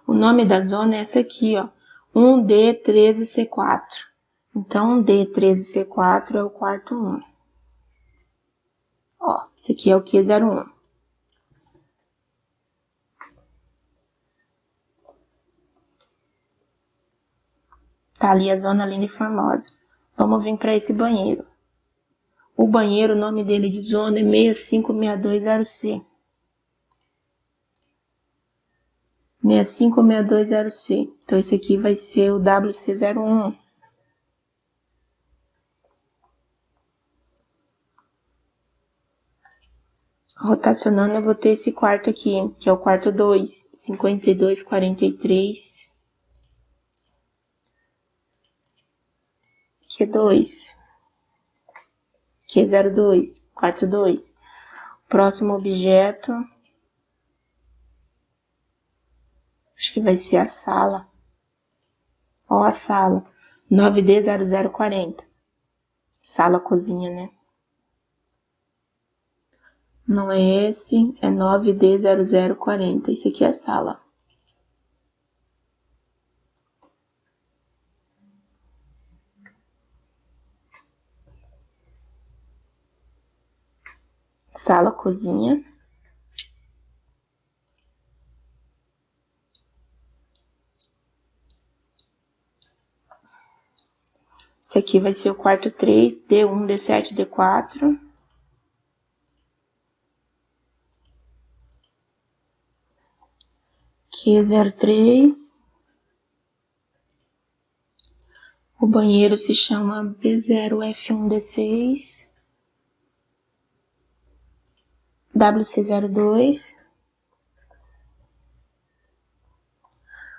[SPEAKER 1] O nome da zona é essa aqui, ó. 1D13C4. Então, 1D13C4 é o quarto 1. Ó, esse aqui é o Q01. Tá ali a zona linda e formosa. Vamos vir para esse banheiro. O banheiro, o nome dele de zona é 65620C. 65620C. Então, esse aqui vai ser o WC01. Rotacionando, eu vou ter esse quarto aqui, que é o quarto 2, 5243. Q2. Q02, quarto 2. Próximo objeto. Acho que vai ser a sala. Ó, a sala. 9D0040. Sala, cozinha, né? Não é esse, é 9D0040. Esse aqui é a sala. Sala, cozinha. Esse aqui vai ser o quarto 3, D1, D7, D4. Q03. O banheiro se chama B0F1D6. WC02.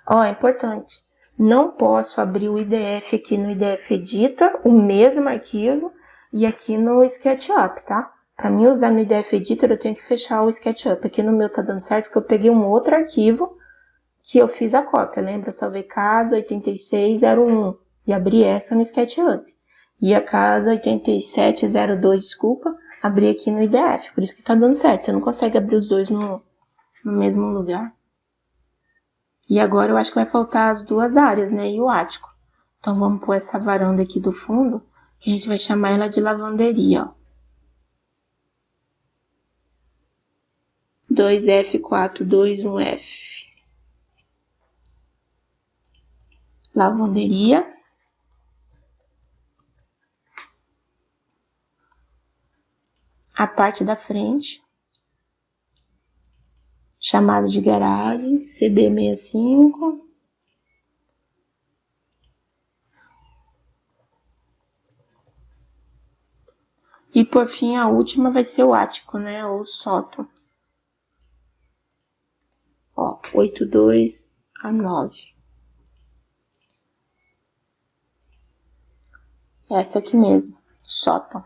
[SPEAKER 1] Ó, é importante. Não posso abrir o IDF aqui no IDF Editor, o mesmo arquivo, e aqui no SketchUp, tá? Para mim usar no IDF Editor, eu tenho que fechar o SketchUp. Aqui no meu tá dando certo, porque eu peguei um outro arquivo que eu fiz a cópia, lembra? Eu salvei casa 8601 e abri essa no SketchUp. E a casa 8702, desculpa, abri aqui no IDF, por isso que tá dando certo. Você não consegue abrir os dois no mesmo lugar. E agora eu acho que vai faltar as duas áreas, né? E o ático. Então, vamos pôr essa varanda aqui do fundo, que a gente vai chamar ela de lavanderia, ó. 2F421F. Lavanderia. A parte da frente. Chamada de garagem, CB65. E por fim, a última vai ser o ático, né? Ou sótão. Ó, 82A9. Essa aqui mesmo, sótão.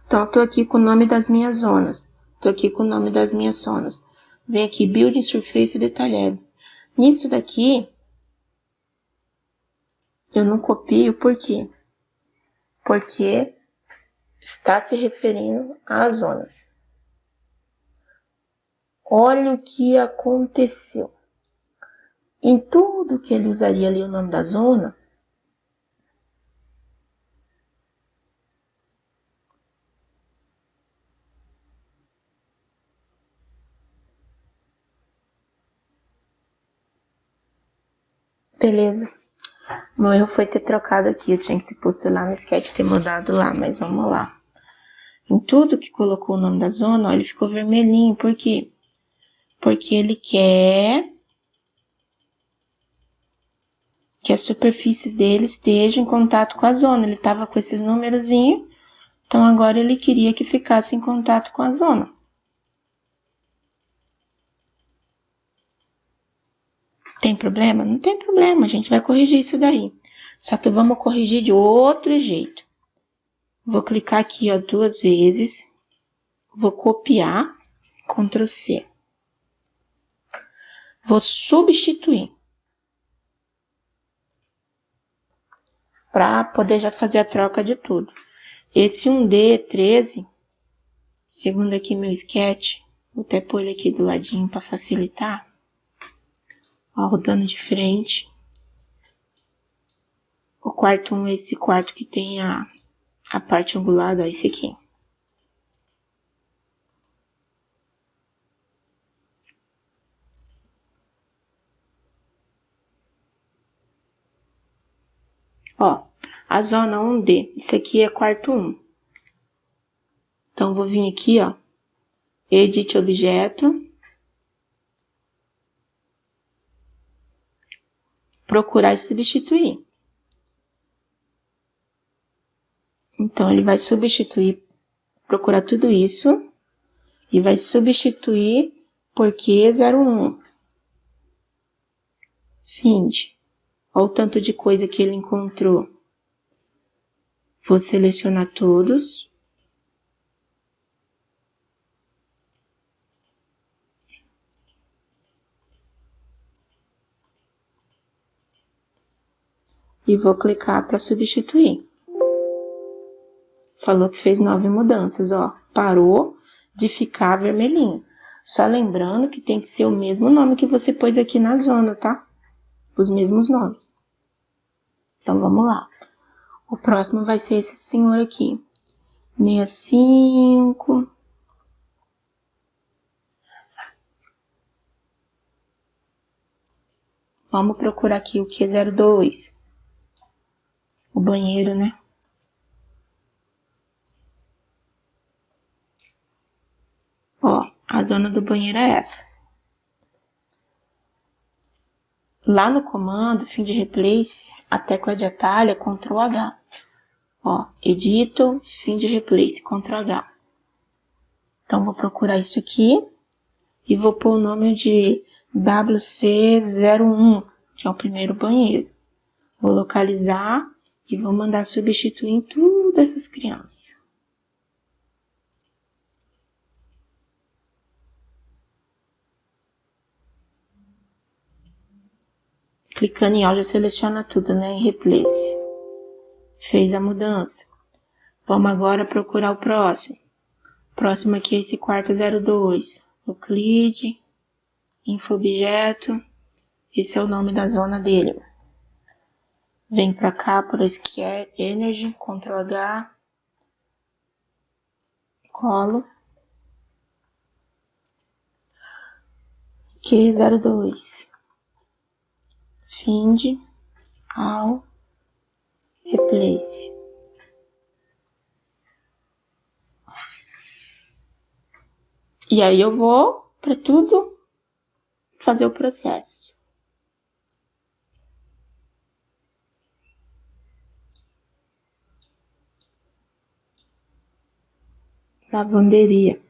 [SPEAKER 1] Então, tô aqui com o nome das minhas zonas. Tô aqui com o nome das minhas zonas. Vem aqui, Building Surface detalhado. Nisso daqui, eu não copio, por quê? Porque está se referindo às zonas. Olha o que aconteceu. Em tudo que ele usaria ali o nome da zona, beleza. Meu erro foi ter trocado aqui, eu tinha que ter posto lá no sketch e ter mudado lá, mas vamos lá. Em tudo que colocou o nome da zona, ó, ele ficou vermelhinho, por quê? Porque ele quer que as superfícies dele estejam em contato com a zona. Ele estava com esses númerozinhos, então agora ele queria que ficasse em contato com a zona. Tem problema? Não tem problema, a gente vai corrigir isso daí. Só que vamos corrigir de outro jeito. Vou clicar aqui, ó, 2 vezes. Vou copiar, Ctrl C. Vou substituir. Para poder já fazer a troca de tudo. Esse 1D13, segundo aqui meu sketch, vou até pôr ele aqui do ladinho para facilitar. Ó, rodando de frente. O quarto 1 é esse quarto que tem a parte angulada, ó, esse aqui. A zona 1D, isso aqui é quarto 1. Então, vou vir aqui, ó, Edit Objeto, procurar e substituir. Então, ele vai substituir, procurar tudo isso, e vai substituir por Q01. Find. Olha o tanto de coisa que ele encontrou. Vou selecionar todos. E vou clicar para substituir. Falou que fez 9 mudanças, ó. Parou de ficar vermelhinho. Só lembrando que tem que ser o mesmo nome que você pôs aqui na zona, tá? Os mesmos nomes. Então, vamos lá. O próximo vai ser esse senhor aqui. 65. Vamos procurar aqui o Q02. O banheiro, né? Ó, a zona do banheiro é essa. Lá no comando, Find Replace, a tecla de atalho é Ctrl H. Ó, Edito, Find Replace, Ctrl H. Então, vou procurar isso aqui e vou pôr o nome de WC01, que é o primeiro banheiro. Vou localizar e vou mandar substituir em tudo essas crianças. Clicando em All, já seleciona tudo, né? Em Replace. Fez a mudança. Vamos agora procurar o próximo. Próximo aqui é esse quarto 02. Euclide, Infoobjeto. Esse é o nome da zona dele. Vem pra cá por Scare Energy, Ctrl H. Colo. Q02. Find All Replace. E aí eu vou para tudo fazer o processo. Lavanderia.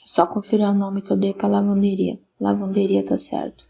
[SPEAKER 1] Só conferir o nome que eu dei para lavanderia. Lavanderia tá certo.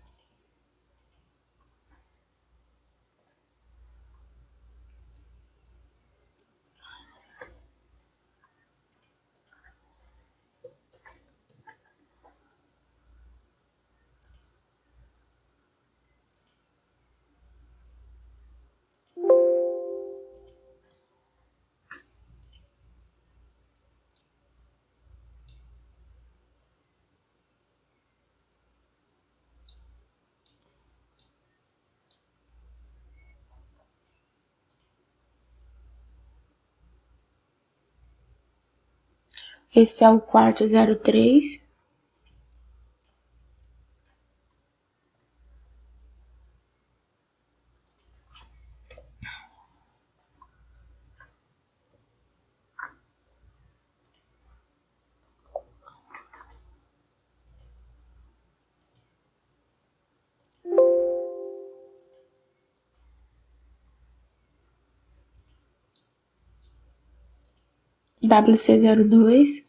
[SPEAKER 1] Esse é o quarto 03. WC02.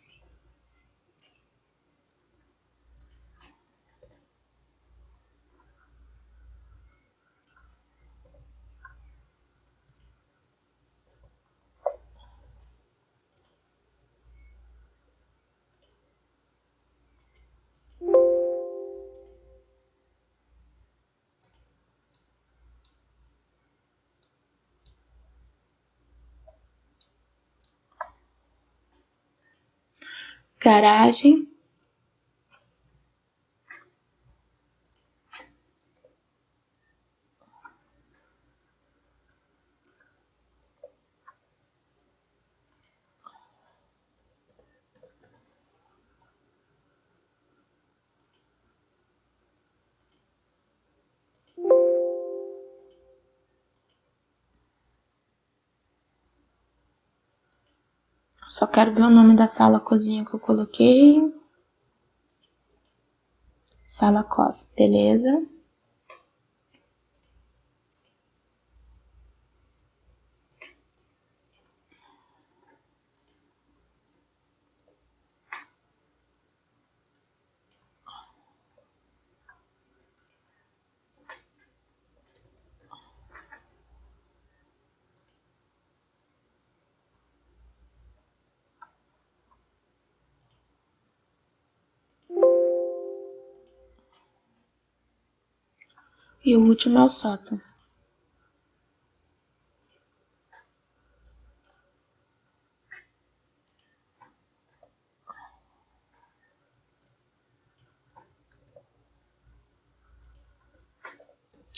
[SPEAKER 1] Garagem. Só quero ver o nome da sala cozinha que eu coloquei. Sala cos, beleza? E o último é o sótão.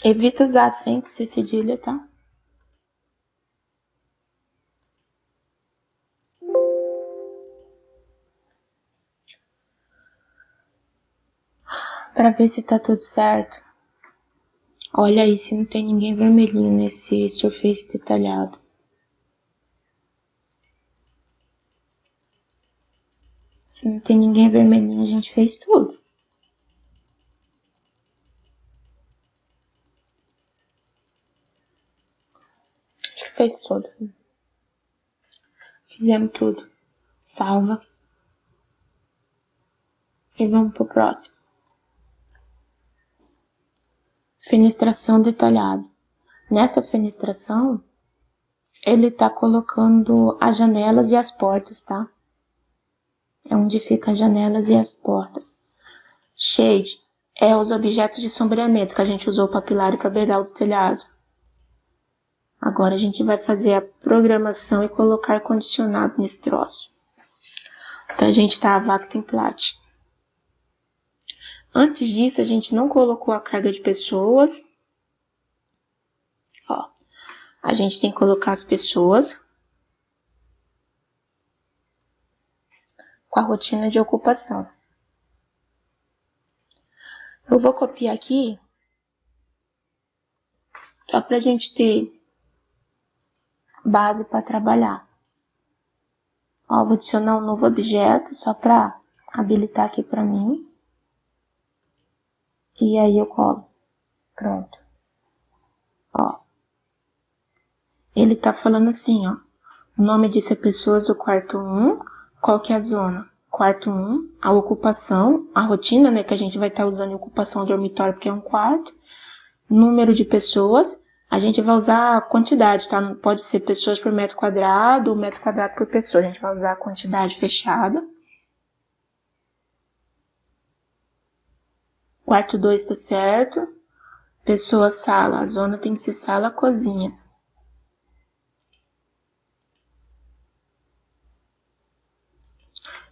[SPEAKER 1] Evita usar acento sem cedilha, tá? Pra ver se tá tudo certo. Olha aí se não tem ninguém vermelhinho nesse surface detalhado. Se não tem ninguém vermelhinho, a gente fez tudo. Acho que fez tudo. Fizemos tudo. Salva. E vamos pro próximo. Fenestração detalhada. Nessa fenestração, ele tá colocando as janelas e as portas, tá? É onde fica as janelas e as portas. Shade é os objetos de sombreamento que a gente usou para pilar e para beirar do telhado. Agora a gente vai fazer a programação e colocar ar-condicionado nesse troço. Então a gente tá a vaca template. Antes disso, a gente não colocou a carga de pessoas. Ó, a gente tem que colocar as pessoas com a rotina de ocupação. Eu vou copiar aqui, só pra gente ter base para trabalhar. Ó, vou adicionar um novo objeto, só pra habilitar aqui pra mim. E aí eu colo. Pronto. Ó. Ele tá falando assim, ó. O nome disso é pessoas do quarto 1. Qual que é a zona? Quarto 1, a ocupação, a rotina, né, que a gente vai estar usando em ocupação do dormitório, porque é um quarto. Número de pessoas, a gente vai usar a quantidade, tá? Não pode ser pessoas por metro quadrado ou metro quadrado por pessoa. A gente vai usar a quantidade fechada. Quarto 2 tá certo. Pessoa, sala. A zona tem que ser sala, cozinha.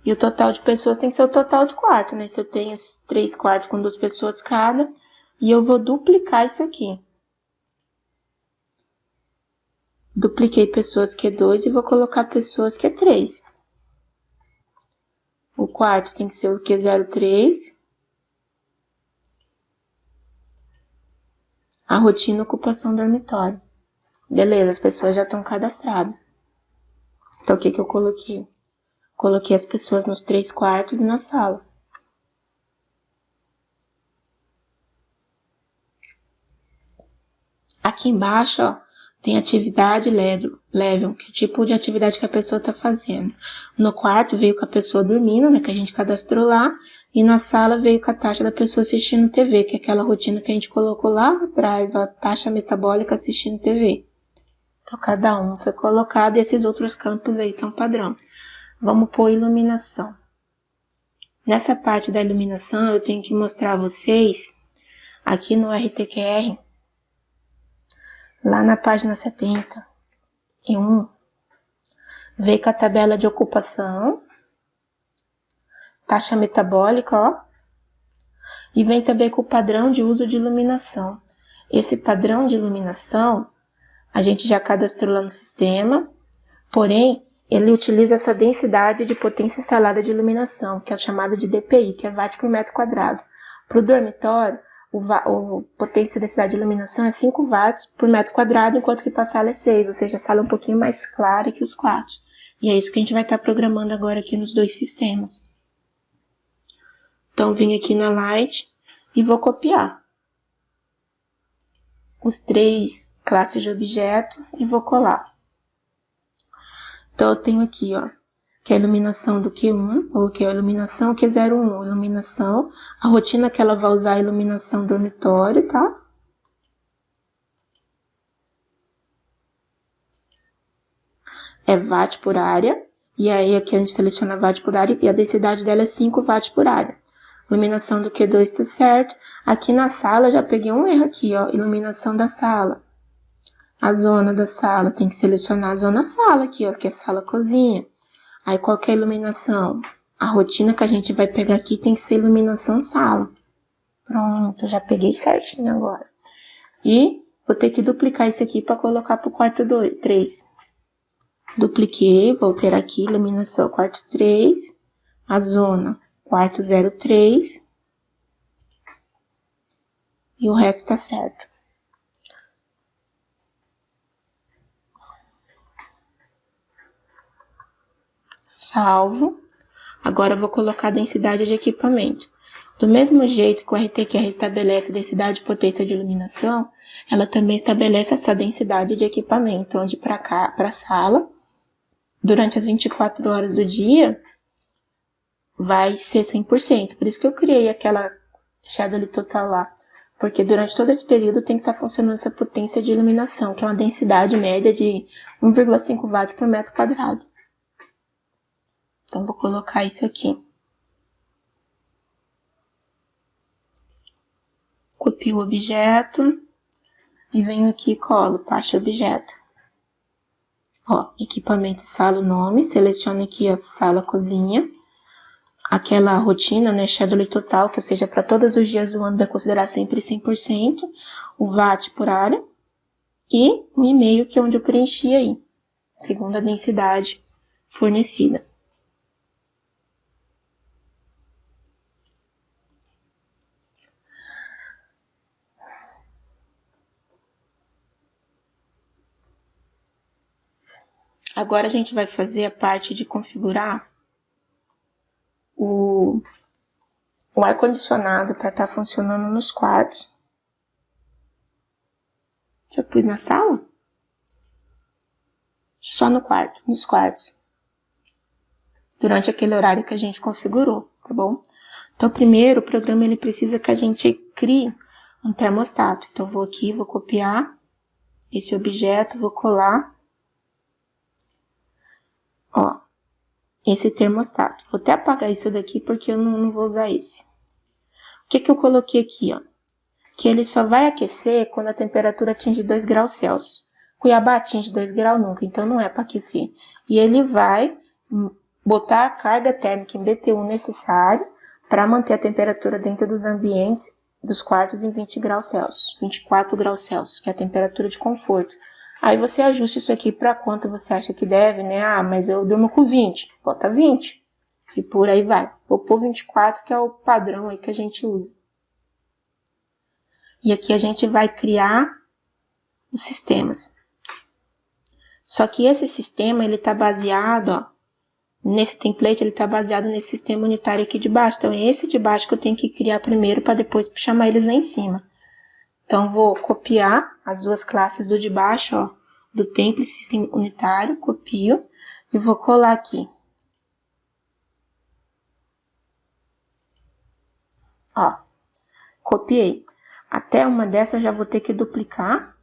[SPEAKER 1] E o total de pessoas tem que ser o total de quarto, né? Se eu tenho 3 quartos com 2 pessoas cada, e eu vou duplicar isso aqui. Dupliquei pessoas que é 2 e vou colocar pessoas que é 3. O quarto tem que ser o que é 0,3. A rotina ocupação dormitório. Beleza, as pessoas já estão cadastradas. Então, o que eu coloquei? Coloquei as pessoas nos 3 quartos e na sala. Aqui embaixo, ó, tem atividade level, que é o tipo de atividade que a pessoa está fazendo. No quarto veio com a pessoa dormindo, né, que a gente cadastrou lá, e na sala veio com a taxa da pessoa assistindo TV, que é aquela rotina que a gente colocou lá atrás, ó, taxa metabólica assistindo TV. Então, cada um foi colocado e esses outros campos aí são padrão. Vamos pôr iluminação. Nessa parte da iluminação, eu tenho que mostrar a vocês, aqui no RTQR, lá na página 71, veio com a tabela de ocupação, taxa metabólica, ó, e vem também com o padrão de uso de iluminação. Esse padrão de iluminação, a gente já cadastrou lá no sistema, porém, ele utiliza essa densidade de potência instalada de iluminação, que é chamado de DPI, que é watt por metro quadrado. Para o dormitório, a potência e densidade de iluminação é 5 watts por metro quadrado, enquanto que para a sala é 6, ou seja, a sala é um pouquinho mais clara que os quartos. E é isso que a gente vai estar programando agora aqui nos dois sistemas. Então, vim aqui na Light e vou copiar os 3 classes de objeto e vou colar. Então, eu tenho aqui, ó, que é a iluminação do Q1, coloquei a iluminação Q01, iluminação, a rotina que ela vai usar é a iluminação dormitório, tá? É watt por área, e aí aqui a gente seleciona watt por área, e a densidade dela é 5 watts por área. Iluminação do Q2 tá certo. Aqui na sala eu já peguei um erro aqui, ó, iluminação da sala. A zona da sala, tem que selecionar a zona sala aqui, ó, que é sala cozinha. Aí qual que é a iluminação? A rotina que a gente vai pegar aqui tem que ser iluminação sala. Pronto, já peguei certinho agora. E vou ter que duplicar isso aqui para colocar pro quarto 3. Dupliquei, vou ter aqui iluminação quarto 3, a zona quarto 03 e o resto tá certo. Salvo. Agora eu vou colocar a densidade de equipamento. Do mesmo jeito que o RTQR estabelece densidade e potência de iluminação, ela também estabelece essa densidade de equipamento, onde para cá, para a sala, durante as 24 horas do dia, vai ser 100%. Por isso que eu criei aquela schedule total lá. Porque durante todo esse período tem que estar funcionando essa potência de iluminação, que é uma densidade média de 1,5 watt por metro quadrado. Então, vou colocar isso aqui. Copio o objeto e venho aqui e colo pasta objeto. Ó, equipamento, sala, o nome, seleciono aqui a sala, cozinha. Aquela rotina, né, schedule total, que ou seja, para todos os dias do ano vai considerar sempre 100%, o watt por área e um e-mail que é onde eu preenchi aí, segundo a densidade fornecida. Agora a gente vai fazer a parte de configurar o ar-condicionado para estar funcionando nos quartos. Já pus na sala? Só no quarto, nos quartos. Durante aquele horário que a gente configurou, tá bom? Então, primeiro, o programa ele precisa que a gente crie um termostato. Então, vou aqui, vou copiar esse objeto, vou colar. Ó, esse termostato. Vou até apagar isso daqui porque eu não vou usar esse. O que eu coloquei aqui, ó? Que ele só vai aquecer quando a temperatura atinge 2 graus Celsius. Cuiabá atinge 2 graus nunca, então não é para aquecer. E ele vai botar a carga térmica em BTU necessária para manter a temperatura dentro dos ambientes dos quartos em 20 graus Celsius, 24 graus Celsius, que é a temperatura de conforto. Aí você ajusta isso aqui para quanto você acha que deve, né? Ah, mas eu durmo com 20, bota 20. E por aí vai. Vou pôr 24, que é o padrão aí que a gente usa. E aqui a gente vai criar os sistemas. Só que esse sistema, ele tá baseado, ó, nesse template, ele tá baseado nesse sistema unitário aqui de baixo. Então, é esse de baixo que eu tenho que criar primeiro para depois chamar eles lá em cima. Então, vou copiar as duas classes do de baixo, ó, do template sistema unitário, copio e vou colar aqui. Ó, copiei. Até uma dessas já vou ter que duplicar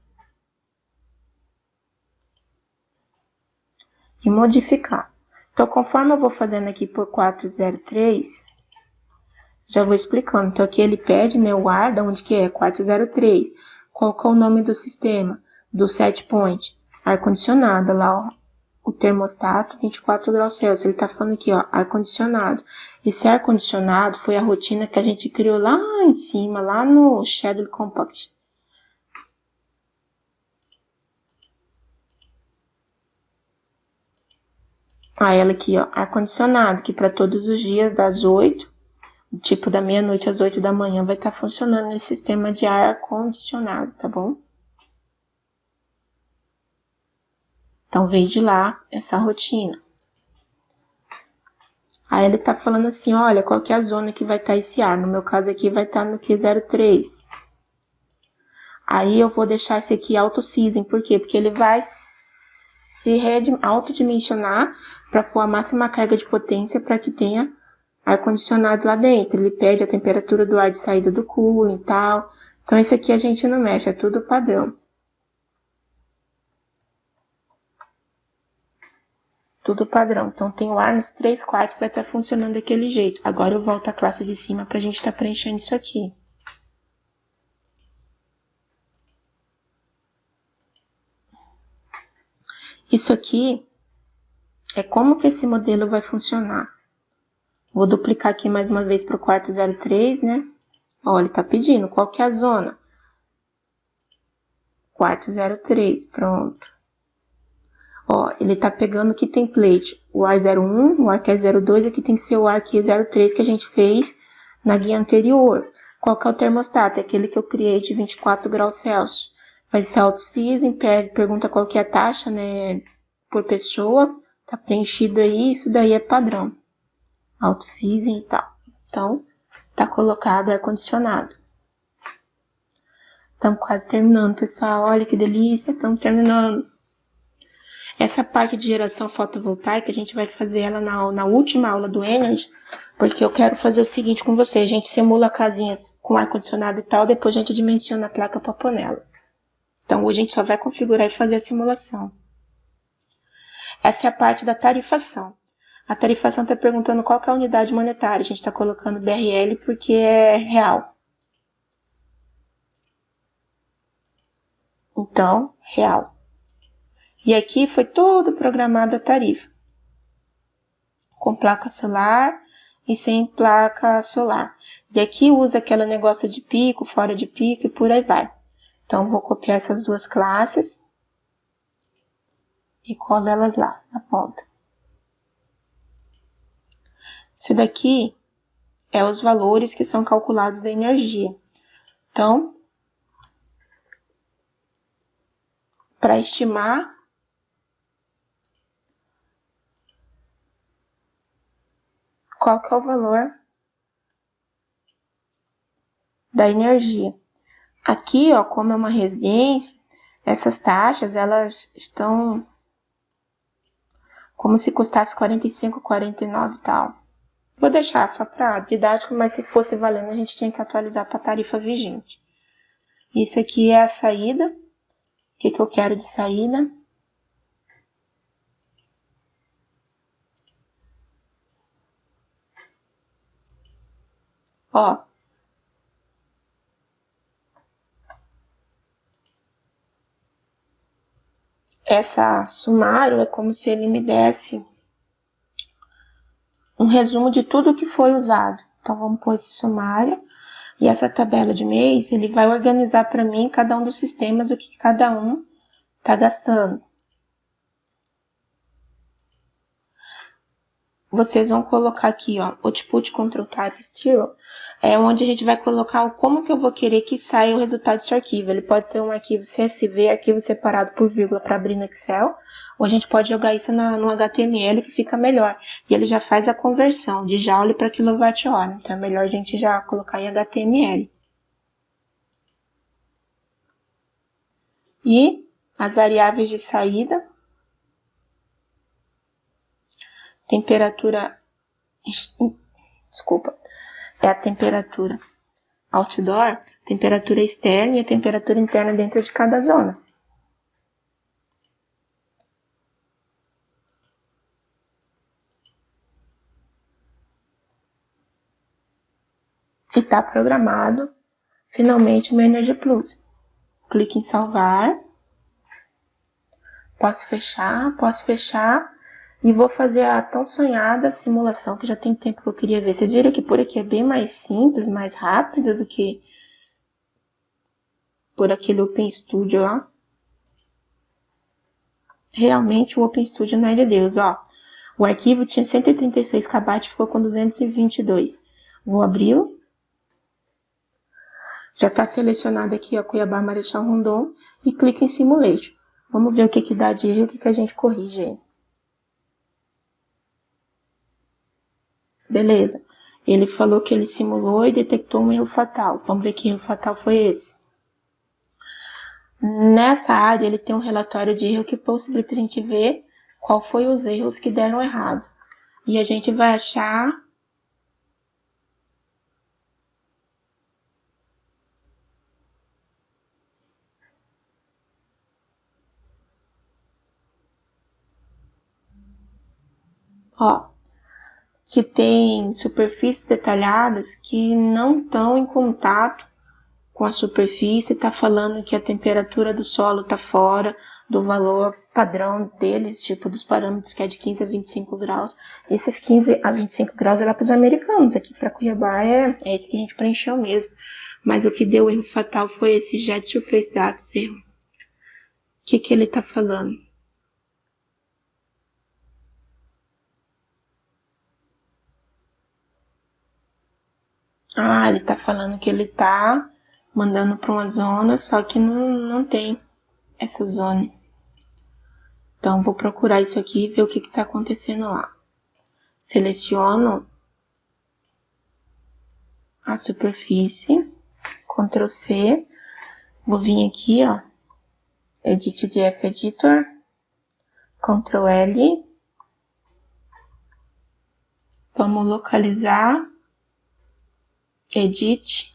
[SPEAKER 1] e modificar. Então, conforme eu vou fazendo aqui por 403, já vou explicando. Então, aqui ele pede, né, o ar, da onde que é? 403. Qual que é o nome do sistema? Do set point. Ar-condicionado, lá, ó, o termostato, 24 graus Celsius. Ele tá falando aqui, ó, ar-condicionado. Esse ar-condicionado foi a rotina que a gente criou lá em cima, lá no Schedule Compact. Ah, ela aqui, ó, ar-condicionado, que para todos os dias das 8, tipo da meia-noite às 8 da manhã, vai estar funcionando nesse sistema de ar-condicionado, tá bom? Então, veio de lá essa rotina. Aí ele tá falando assim, olha, qual que é a zona que vai estar esse ar? No meu caso aqui vai estar no Q03. Aí eu vou deixar esse aqui auto-season, por quê? Porque ele vai se autodimensionar para pôr a máxima carga de potência para que tenha ar-condicionado lá dentro. Ele pede a temperatura do ar de saída do cooling e tal. Então isso aqui a gente não mexe, é tudo padrão. Tudo padrão. Então tem o ar nos 3/4 que vai estar funcionando daquele jeito. Agora eu volto à classe de cima para a gente estar preenchendo isso aqui. Isso aqui é como que esse modelo vai funcionar. Vou duplicar aqui mais uma vez para o quarto 03, né? Ó, ele tá pedindo qual que é a zona. Quarto 03, pronto. Ó, ele tá pegando que template, o ar 01, o ar que é 02, aqui tem que ser o ar que é 03 que a gente fez na guia anterior. Qual que é o termostato? É aquele que eu criei de 24 graus Celsius. Vai ser auto-season, pergunta qual que é a taxa, né, por pessoa. Tá preenchido aí, isso daí é padrão. Auto-season e tal. Então, tá colocado ar-condicionado. Estamos quase terminando, pessoal. Olha que delícia, estamos terminando. Essa parte de geração fotovoltaica, a gente vai fazer ela na última aula do Energy, porque eu quero fazer o seguinte com você. A gente simula casinhas com ar-condicionado e tal, depois a gente dimensiona a placa para pôr nela. Então, hoje a gente só vai configurar e fazer a simulação. Essa é a parte da tarifação. A tarifação está perguntando qual que é a unidade monetária. A gente está colocando BRL porque é real. Então, real. E aqui foi todo programado a tarifa. Com placa solar e sem placa solar. E aqui usa aquele negócio de pico, fora de pico e por aí vai. Então, vou copiar essas duas classes e colo elas lá na ponta. Isso daqui é os valores que são calculados da energia. Então, para estimar qual que é o valor da energia. Aqui, ó, como é uma residência, essas taxas, elas estão como se custasse 45, 49 e tal. Vou deixar só para didático, mas se fosse valendo, a gente tinha que atualizar para a tarifa vigente. Isso aqui é a saída. O que eu quero de saída? Ó. Essa sumário é como se ele me desse um resumo de tudo que foi usado. Então, vamos pôr esse sumário. E essa tabela de mês, ele vai organizar para mim, cada um dos sistemas, o que cada um está gastando. Vocês vão colocar aqui, ó, Output Control Type Estilo, é onde a gente vai colocar como que eu vou querer que saia o resultado desse arquivo. Ele pode ser um arquivo CSV, arquivo separado por vírgula para abrir no Excel, ou a gente pode jogar isso no HTML que fica melhor. E ele já faz a conversão de Joule para quilowatt-hora. Então é melhor a gente já colocar em HTML. E as variáveis de saída, temperatura, desculpa, é a temperatura outdoor, temperatura externa e a temperatura interna dentro de cada zona. E está programado, finalmente, o meu Energy Plus. Clique em salvar. Posso fechar. E vou fazer a tão sonhada simulação, que já tem tempo que eu queria ver. Vocês viram que por aqui é bem mais simples, mais rápido do que por aquele OpenStudio lá. Realmente o OpenStudio não é de Deus, ó. O arquivo tinha 136 KB e ficou com 222. Vou abri-lo. Já está selecionado aqui a Cuiabá Marechal Rondon e clica em Simulation. Vamos ver o que, que dá de erro e o que, que a gente corrige aí. Beleza. Ele falou que ele simulou e detectou um erro fatal. Vamos ver que erro fatal foi esse. Nessa área, ele tem um relatório de erro que possibilita a gente ver qual foi os erros que deram errado. E a gente vai achar que tem superfícies detalhadas que não estão em contato com a superfície, está falando que a temperatura do solo está fora do valor padrão deles, tipo dos parâmetros que é de 15 a 25 graus. Esses 15 a 25 graus é lá para os americanos, aqui para Cuiabá é esse que a gente preencheu mesmo. Mas o que deu erro fatal foi esse Jet Surface Datos erro. O que ele está falando? Ele está falando que ele está mandando para uma zona, só que não tem essa zona. Então, vou procurar isso aqui e ver o que está acontecendo lá. Seleciono a superfície, Ctrl C, vou vir aqui, Edit DF Editor, Ctrl L, vamos localizar, Edit,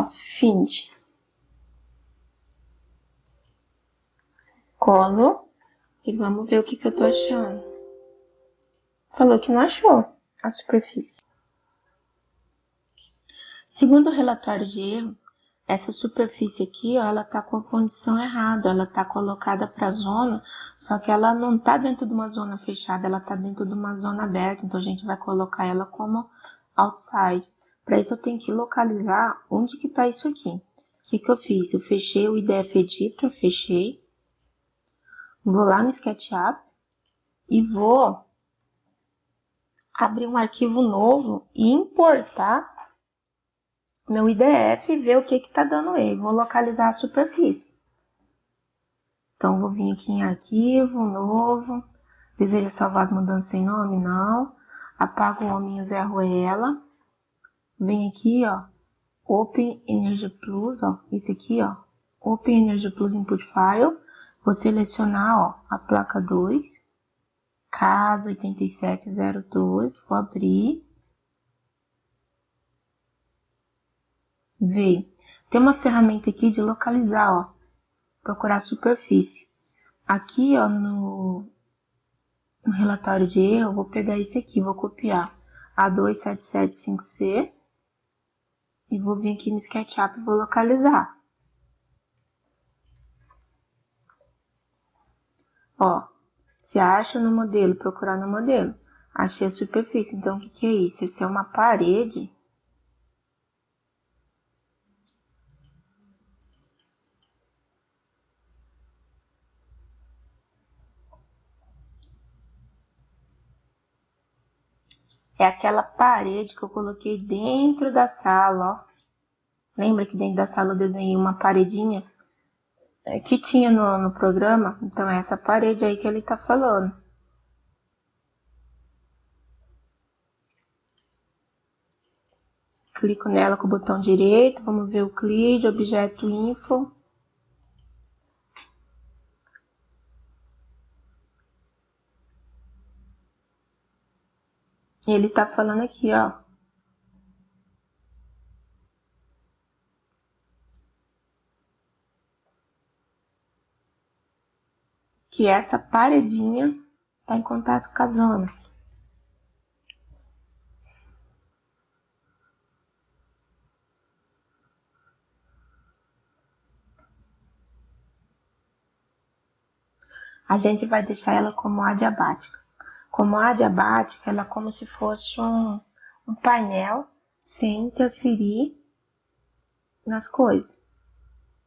[SPEAKER 1] Find. Colo e vamos ver o que eu tô achando. Falou que não achou a superfície. Segundo o relatório de erro, essa superfície aqui, ela tá com a condição errada, ela tá colocada para zona, só que ela não tá dentro de uma zona fechada, ela tá dentro de uma zona aberta, então a gente vai colocar ela como outside. Para isso eu tenho que localizar onde que tá isso aqui. O que eu fiz? Eu fechei o IDF Editor, fechei. Vou lá no SketchUp e vou abrir um arquivo novo e importar meu IDF e ver o que está dando erro. Vou localizar a superfície. Então, vou vir aqui em arquivo, novo. Deseja salvar as mudanças sem nome? Não. Apago o hominho, zero ela. Vem aqui, Open Energy Plus, esse aqui, Open Energy Plus Input File. Vou selecionar, a placa 2, casa 8702, vou abrir. Veio. Tem uma ferramenta aqui de localizar, procurar superfície. Aqui, no relatório de erro, eu vou pegar esse aqui, vou copiar A2775C e vou vir aqui no SketchUp e vou localizar. Se acha no modelo, procurar no modelo. Achei a superfície, então o que é isso? Isso é uma parede. É aquela parede que eu coloquei dentro da sala, Lembra que dentro da sala eu desenhei uma paredinha que tinha no programa? Então é essa parede aí que ele tá falando. Clico nela com o botão direito, vamos ver o CLID, objeto info. Ele tá falando aqui, que essa paredinha tá em contato com a zona. A gente vai deixar ela como adiabática. Como adiabática, ela é como se fosse um painel sem interferir nas coisas.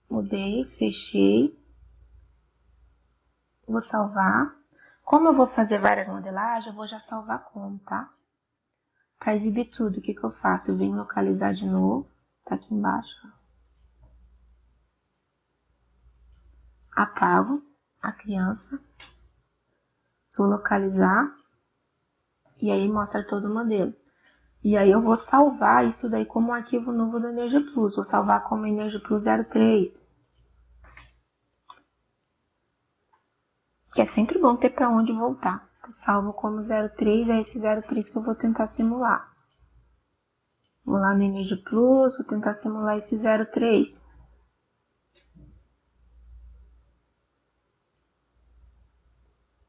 [SPEAKER 1] Mudei, fechei. Vou salvar. Como eu vou fazer várias modelagens, eu vou já salvar como, tá? Para exibir tudo, o que eu faço? Eu venho localizar de novo. Tá aqui embaixo. Apago a criança. Vou localizar. E aí mostra todo o modelo. E aí eu vou salvar isso daí como um arquivo novo do EnergiPlus. Vou salvar como EnergiPlus 03. Que é sempre bom ter para onde voltar. Eu salvo como 03, é esse 03 que eu vou tentar simular. Vou lá no EnergiPlus, vou tentar simular esse 03.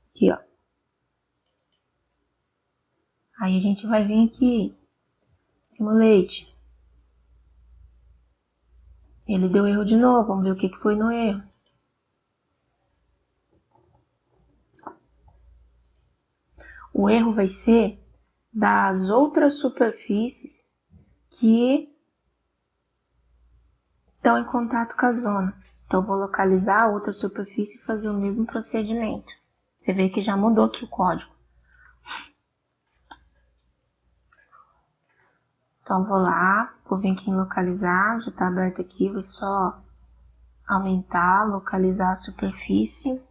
[SPEAKER 1] Aqui, ó. Aí a gente vai vir aqui, Simulate. Ele deu erro de novo, vamos ver o que foi no erro. O erro vai ser das outras superfícies que estão em contato com a zona. Então, eu vou localizar a outra superfície e fazer o mesmo procedimento. Você vê que já mudou aqui o código. Então, vou lá, vou vir aqui em localizar, já está aberto aqui, vou só aumentar, localizar a superfície,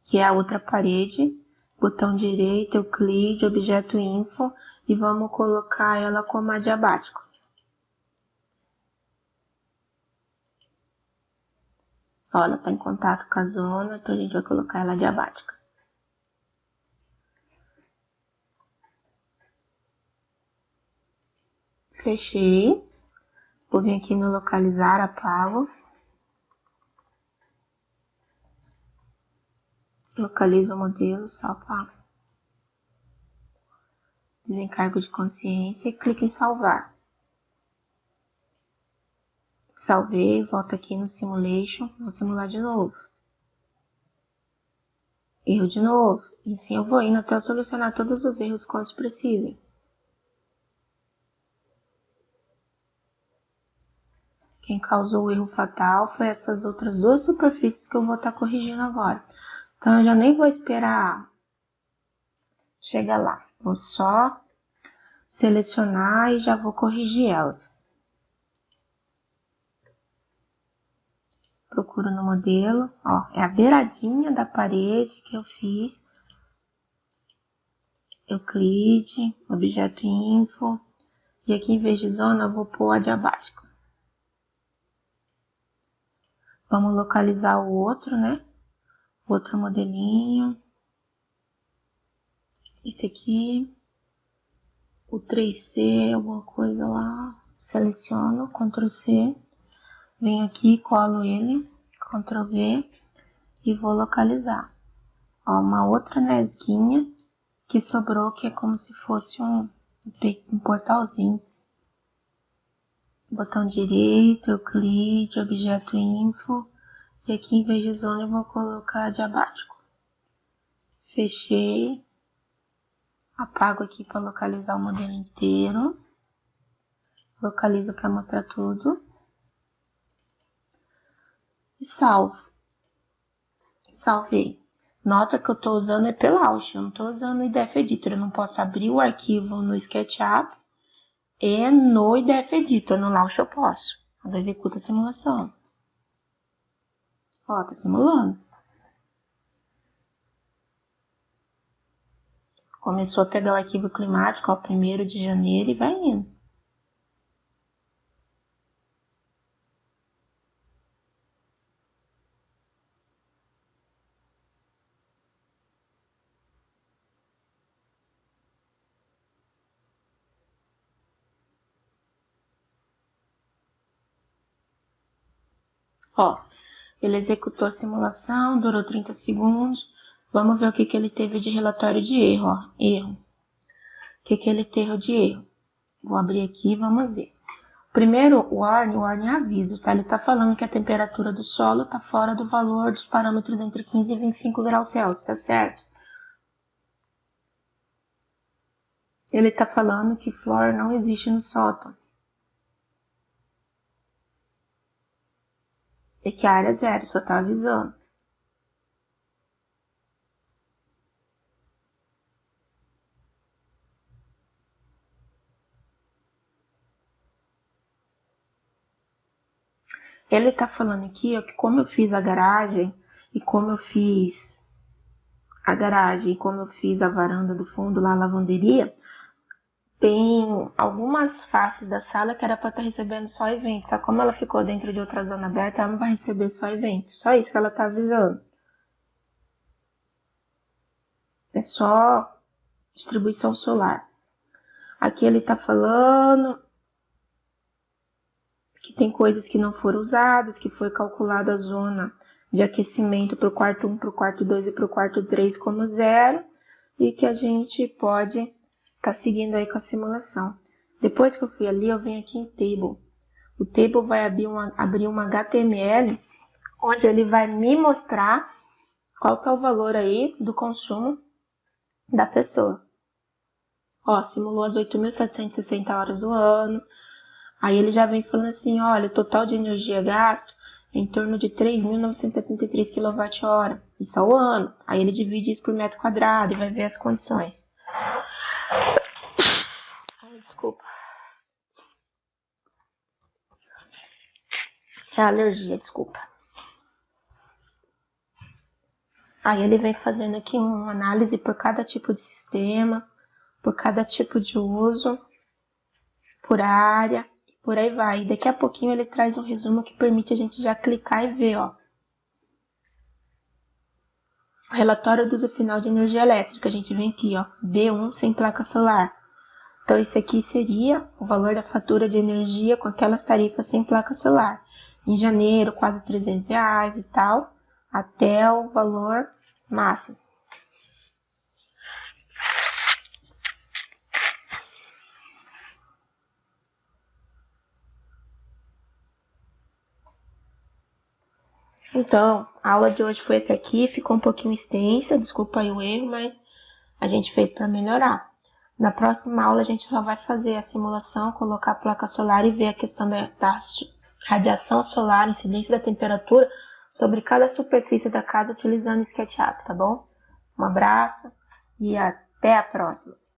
[SPEAKER 1] que é a outra parede. Botão direito, Euclide, objeto info, e vamos colocar ela como adiabático. Ó, ela está em contato com a zona, então a gente vai colocar ela adiabática. Fechei. Vou vir aqui no localizar, apago. Localizo o modelo, só apago. Desencargo de consciência e clico em salvar. Salvei, volto aqui no Simulation, vou simular de novo. Erro de novo. E assim eu vou indo até eu solucionar todos os erros quantos precisem. Quem causou o erro fatal foi essas outras duas superfícies que eu vou estar corrigindo agora. Então, eu já nem vou esperar chegar lá. Vou só selecionar e já vou corrigir elas. Procuro no modelo, ó, é a beiradinha da parede que eu fiz. Euclide, objeto info. E aqui em vez de zona eu vou pôr adiabático. Vamos localizar o outro, né? Outro modelinho. Esse aqui. O 3C, alguma coisa lá. Seleciono, Ctrl C. Venho aqui, colo ele, Ctrl V. E vou localizar. Ó, uma outra nesguinha que sobrou, que é como se fosse um portalzinho. Botão direito, Euclide, objeto info. E aqui em vez de zona eu vou colocar diabático. Fechei. Apago aqui para localizar o modelo inteiro. Localizo para mostrar tudo. E salvo. Salvei. Nota que eu estou usando é Pelaust, eu não estou usando o IDF Editor. Eu não posso abrir o arquivo no SketchUp e no IDF Editor. No Launch eu posso. Agora executa a simulação. Ó, tá simulando. Começou a pegar o arquivo climático, ó, 1º de janeiro, e vai indo. Ó, ele executou a simulação, durou 30 segundos. Vamos ver o que ele teve de relatório de erro, ó. Erro. O que ele teve de erro? Vou abrir aqui e vamos ver. Primeiro, o warning é aviso, tá? Ele tá falando que a temperatura do solo tá fora do valor dos parâmetros entre 15 e 25 graus Celsius, tá certo? Ele tá falando que flora não existe no sótão. E que a área é zero, só tá avisando. Ele tá falando aqui, ó, que como eu fiz a garagem e como eu fiz a garagem e como eu fiz a varanda do fundo lá, a lavanderia, tem algumas faces da sala que era para estar recebendo só evento. Só como ela ficou dentro de outra zona aberta, ela não vai receber só evento. Só isso que ela tá avisando. É só distribuição solar. Aqui ele tá falando que tem coisas que não foram usadas, que foi calculada a zona de aquecimento para o quarto 1, para o quarto 2 e para o quarto 3 como zero, e que a gente pode estar seguindo aí com a simulação. Depois que eu fui ali, eu venho aqui em Table. O Table vai abrir uma HTML, onde ele vai me mostrar qual que é o valor aí do consumo da pessoa. Ó, simulou as 8.760 horas do ano. Aí ele já vem falando assim, olha, o total de energia gasto é em torno de 3.973 kWh. Isso ao ano. Aí ele divide isso por metro quadrado e vai ver as condições. Ai, desculpa. É alergia, desculpa. Aí ele vem fazendo aqui uma análise por cada tipo de sistema, por cada tipo de uso, por área, e por aí vai. E daqui a pouquinho ele traz um resumo que permite a gente já clicar e ver, ó. O relatório do uso final de energia elétrica, a gente vem aqui, ó, B1 sem placa solar. Então, esse aqui seria o valor da fatura de energia com aquelas tarifas sem placa solar. Em janeiro, quase R$300 e tal, até o valor máximo. Então, a aula de hoje foi até aqui, ficou um pouquinho extensa, desculpa aí o erro, mas a gente fez para melhorar. Na próxima aula a gente só vai fazer a simulação, colocar a placa solar e ver a questão da radiação solar, incidência da temperatura sobre cada superfície da casa utilizando SketchUp, tá bom? Um abraço e até a próxima!